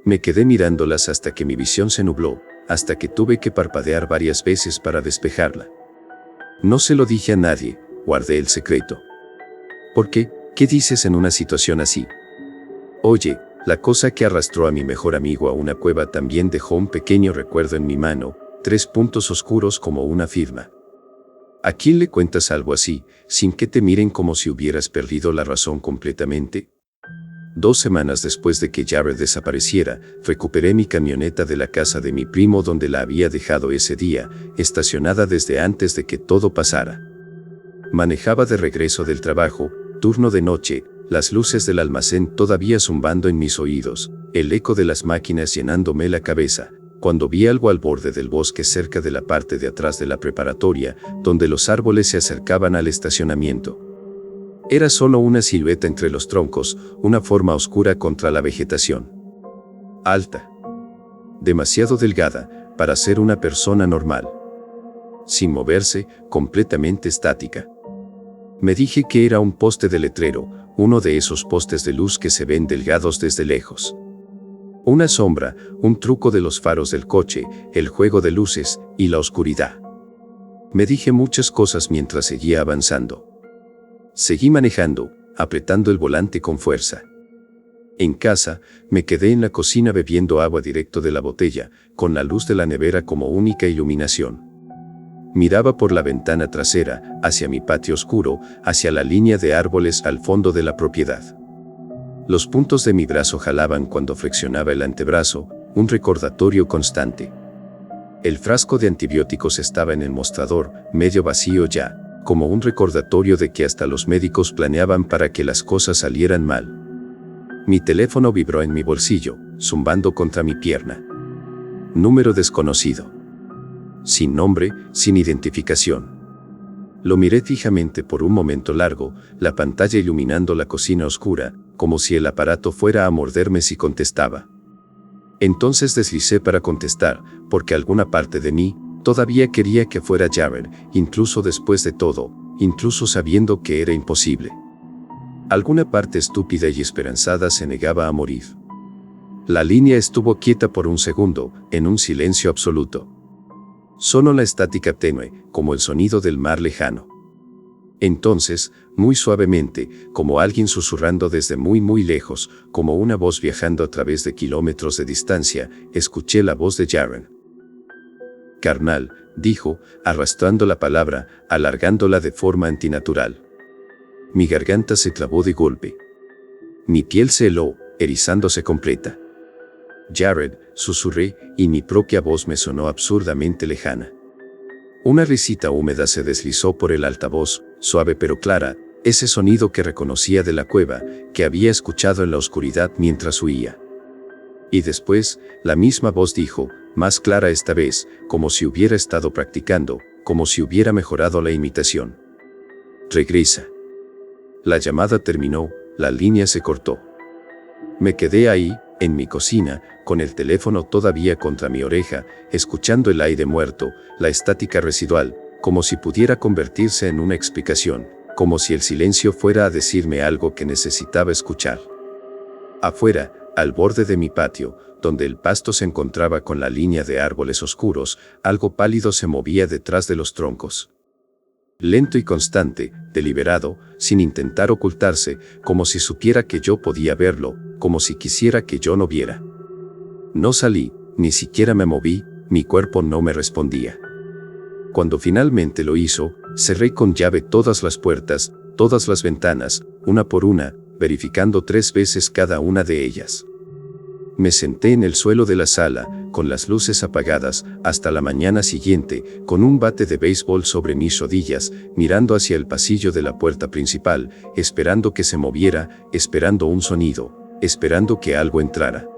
A: Me quedé mirándolas hasta que mi visión se nubló, hasta que tuve que parpadear varias veces para despejarla. No se lo dije a nadie, guardé el secreto. ¿Por qué? ¿Qué dices en una situación así? Oye, la cosa que arrastró a mi mejor amigo a una cueva también dejó un pequeño recuerdo en mi mano, 3 puntos oscuros como una firma. ¿A quién le cuentas algo así, sin que te miren como si hubieras perdido la razón completamente? 2 semanas después de que Jared desapareciera, recuperé mi camioneta de la casa de mi primo donde la había dejado ese día, estacionada desde antes de que todo pasara. Manejaba de regreso del trabajo, turno de noche, las luces del almacén todavía zumbando en mis oídos, el eco de las máquinas llenándome la cabeza, cuando vi algo al borde del bosque cerca de la parte de atrás de la preparatoria, donde los árboles se acercaban al estacionamiento. Era solo una silueta entre los troncos, una forma oscura contra la vegetación. Alta. Demasiado delgada, para ser una persona normal. Sin moverse, completamente estática. Me dije que era un poste de letrero, uno de esos postes de luz que se ven delgados desde lejos. Una sombra, un truco de los faros del coche, el juego de luces y la oscuridad. Me dije muchas cosas mientras seguía avanzando. Seguí manejando, apretando el volante con fuerza. En casa, me quedé en la cocina bebiendo agua directo de la botella, con la luz de la nevera como única iluminación. Miraba por la ventana trasera, hacia mi patio oscuro, hacia la línea de árboles al fondo de la propiedad. Los puntos de mi brazo jalaban cuando flexionaba el antebrazo, un recordatorio constante. El frasco de antibióticos estaba en el mostrador, medio vacío ya, como un recordatorio de que hasta los médicos planeaban para que las cosas salieran mal. Mi teléfono vibró en mi bolsillo, zumbando contra mi pierna. Número desconocido. Sin nombre, sin identificación. Lo miré fijamente por un momento largo, la pantalla iluminando la cocina oscura, como si el aparato fuera a morderme si contestaba. Entonces deslicé para contestar, porque alguna parte de mí todavía quería que fuera Jared, incluso después de todo, incluso sabiendo que era imposible. Alguna parte estúpida y esperanzada se negaba a morir. La línea estuvo quieta por un segundo, en un silencio absoluto. Solo la estática tenue, como el sonido del mar lejano. Entonces, muy suavemente, como alguien susurrando desde muy muy lejos, como una voz viajando a través de kilómetros de distancia, escuché la voz de Jaren. Carnal, dijo, arrastrando la palabra, alargándola de forma antinatural. Mi garganta se clavó de golpe. Mi piel se heló, erizándose completa. Jared, susurré, y mi propia voz me sonó absurdamente lejana. Una risita húmeda se deslizó por el altavoz, suave pero clara, ese sonido que reconocía de la cueva, que había escuchado en la oscuridad mientras huía. Y después, la misma voz dijo, más clara esta vez, como si hubiera estado practicando, como si hubiera mejorado la imitación. Regresa. La llamada terminó, la línea se cortó. Me quedé ahí, en mi cocina, con el teléfono todavía contra mi oreja, escuchando el aire muerto, la estática residual, como si pudiera convertirse en una explicación, como si el silencio fuera a decirme algo que necesitaba escuchar. Afuera, al borde de mi patio, donde el pasto se encontraba con la línea de árboles oscuros, algo pálido se movía detrás de los troncos. Lento y constante, deliberado, sin intentar ocultarse, como si supiera que yo podía verlo, como si quisiera que yo no viera. No salí, ni siquiera me moví, mi cuerpo no me respondía. Cuando finalmente lo hizo, cerré con llave todas las puertas, todas las ventanas, una por una, verificando 3 veces cada una de ellas. Me senté en el suelo de la sala, con las luces apagadas, hasta la mañana siguiente, con un bate de béisbol sobre mis rodillas, mirando hacia el pasillo de la puerta principal, esperando que se moviera, esperando un sonido, esperando que algo entrara.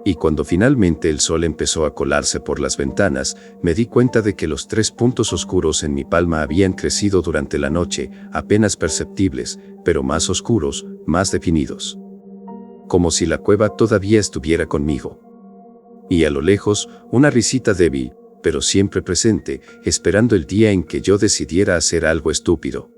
A: Y cuando finalmente el sol empezó a colarse por las ventanas, me di cuenta de que los 3 puntos oscuros en mi palma habían crecido durante la noche, apenas perceptibles, pero más oscuros, más definidos. Como si la cueva todavía estuviera conmigo. Y a lo lejos, una risita débil, pero siempre presente, esperando el día en que yo decidiera hacer algo estúpido.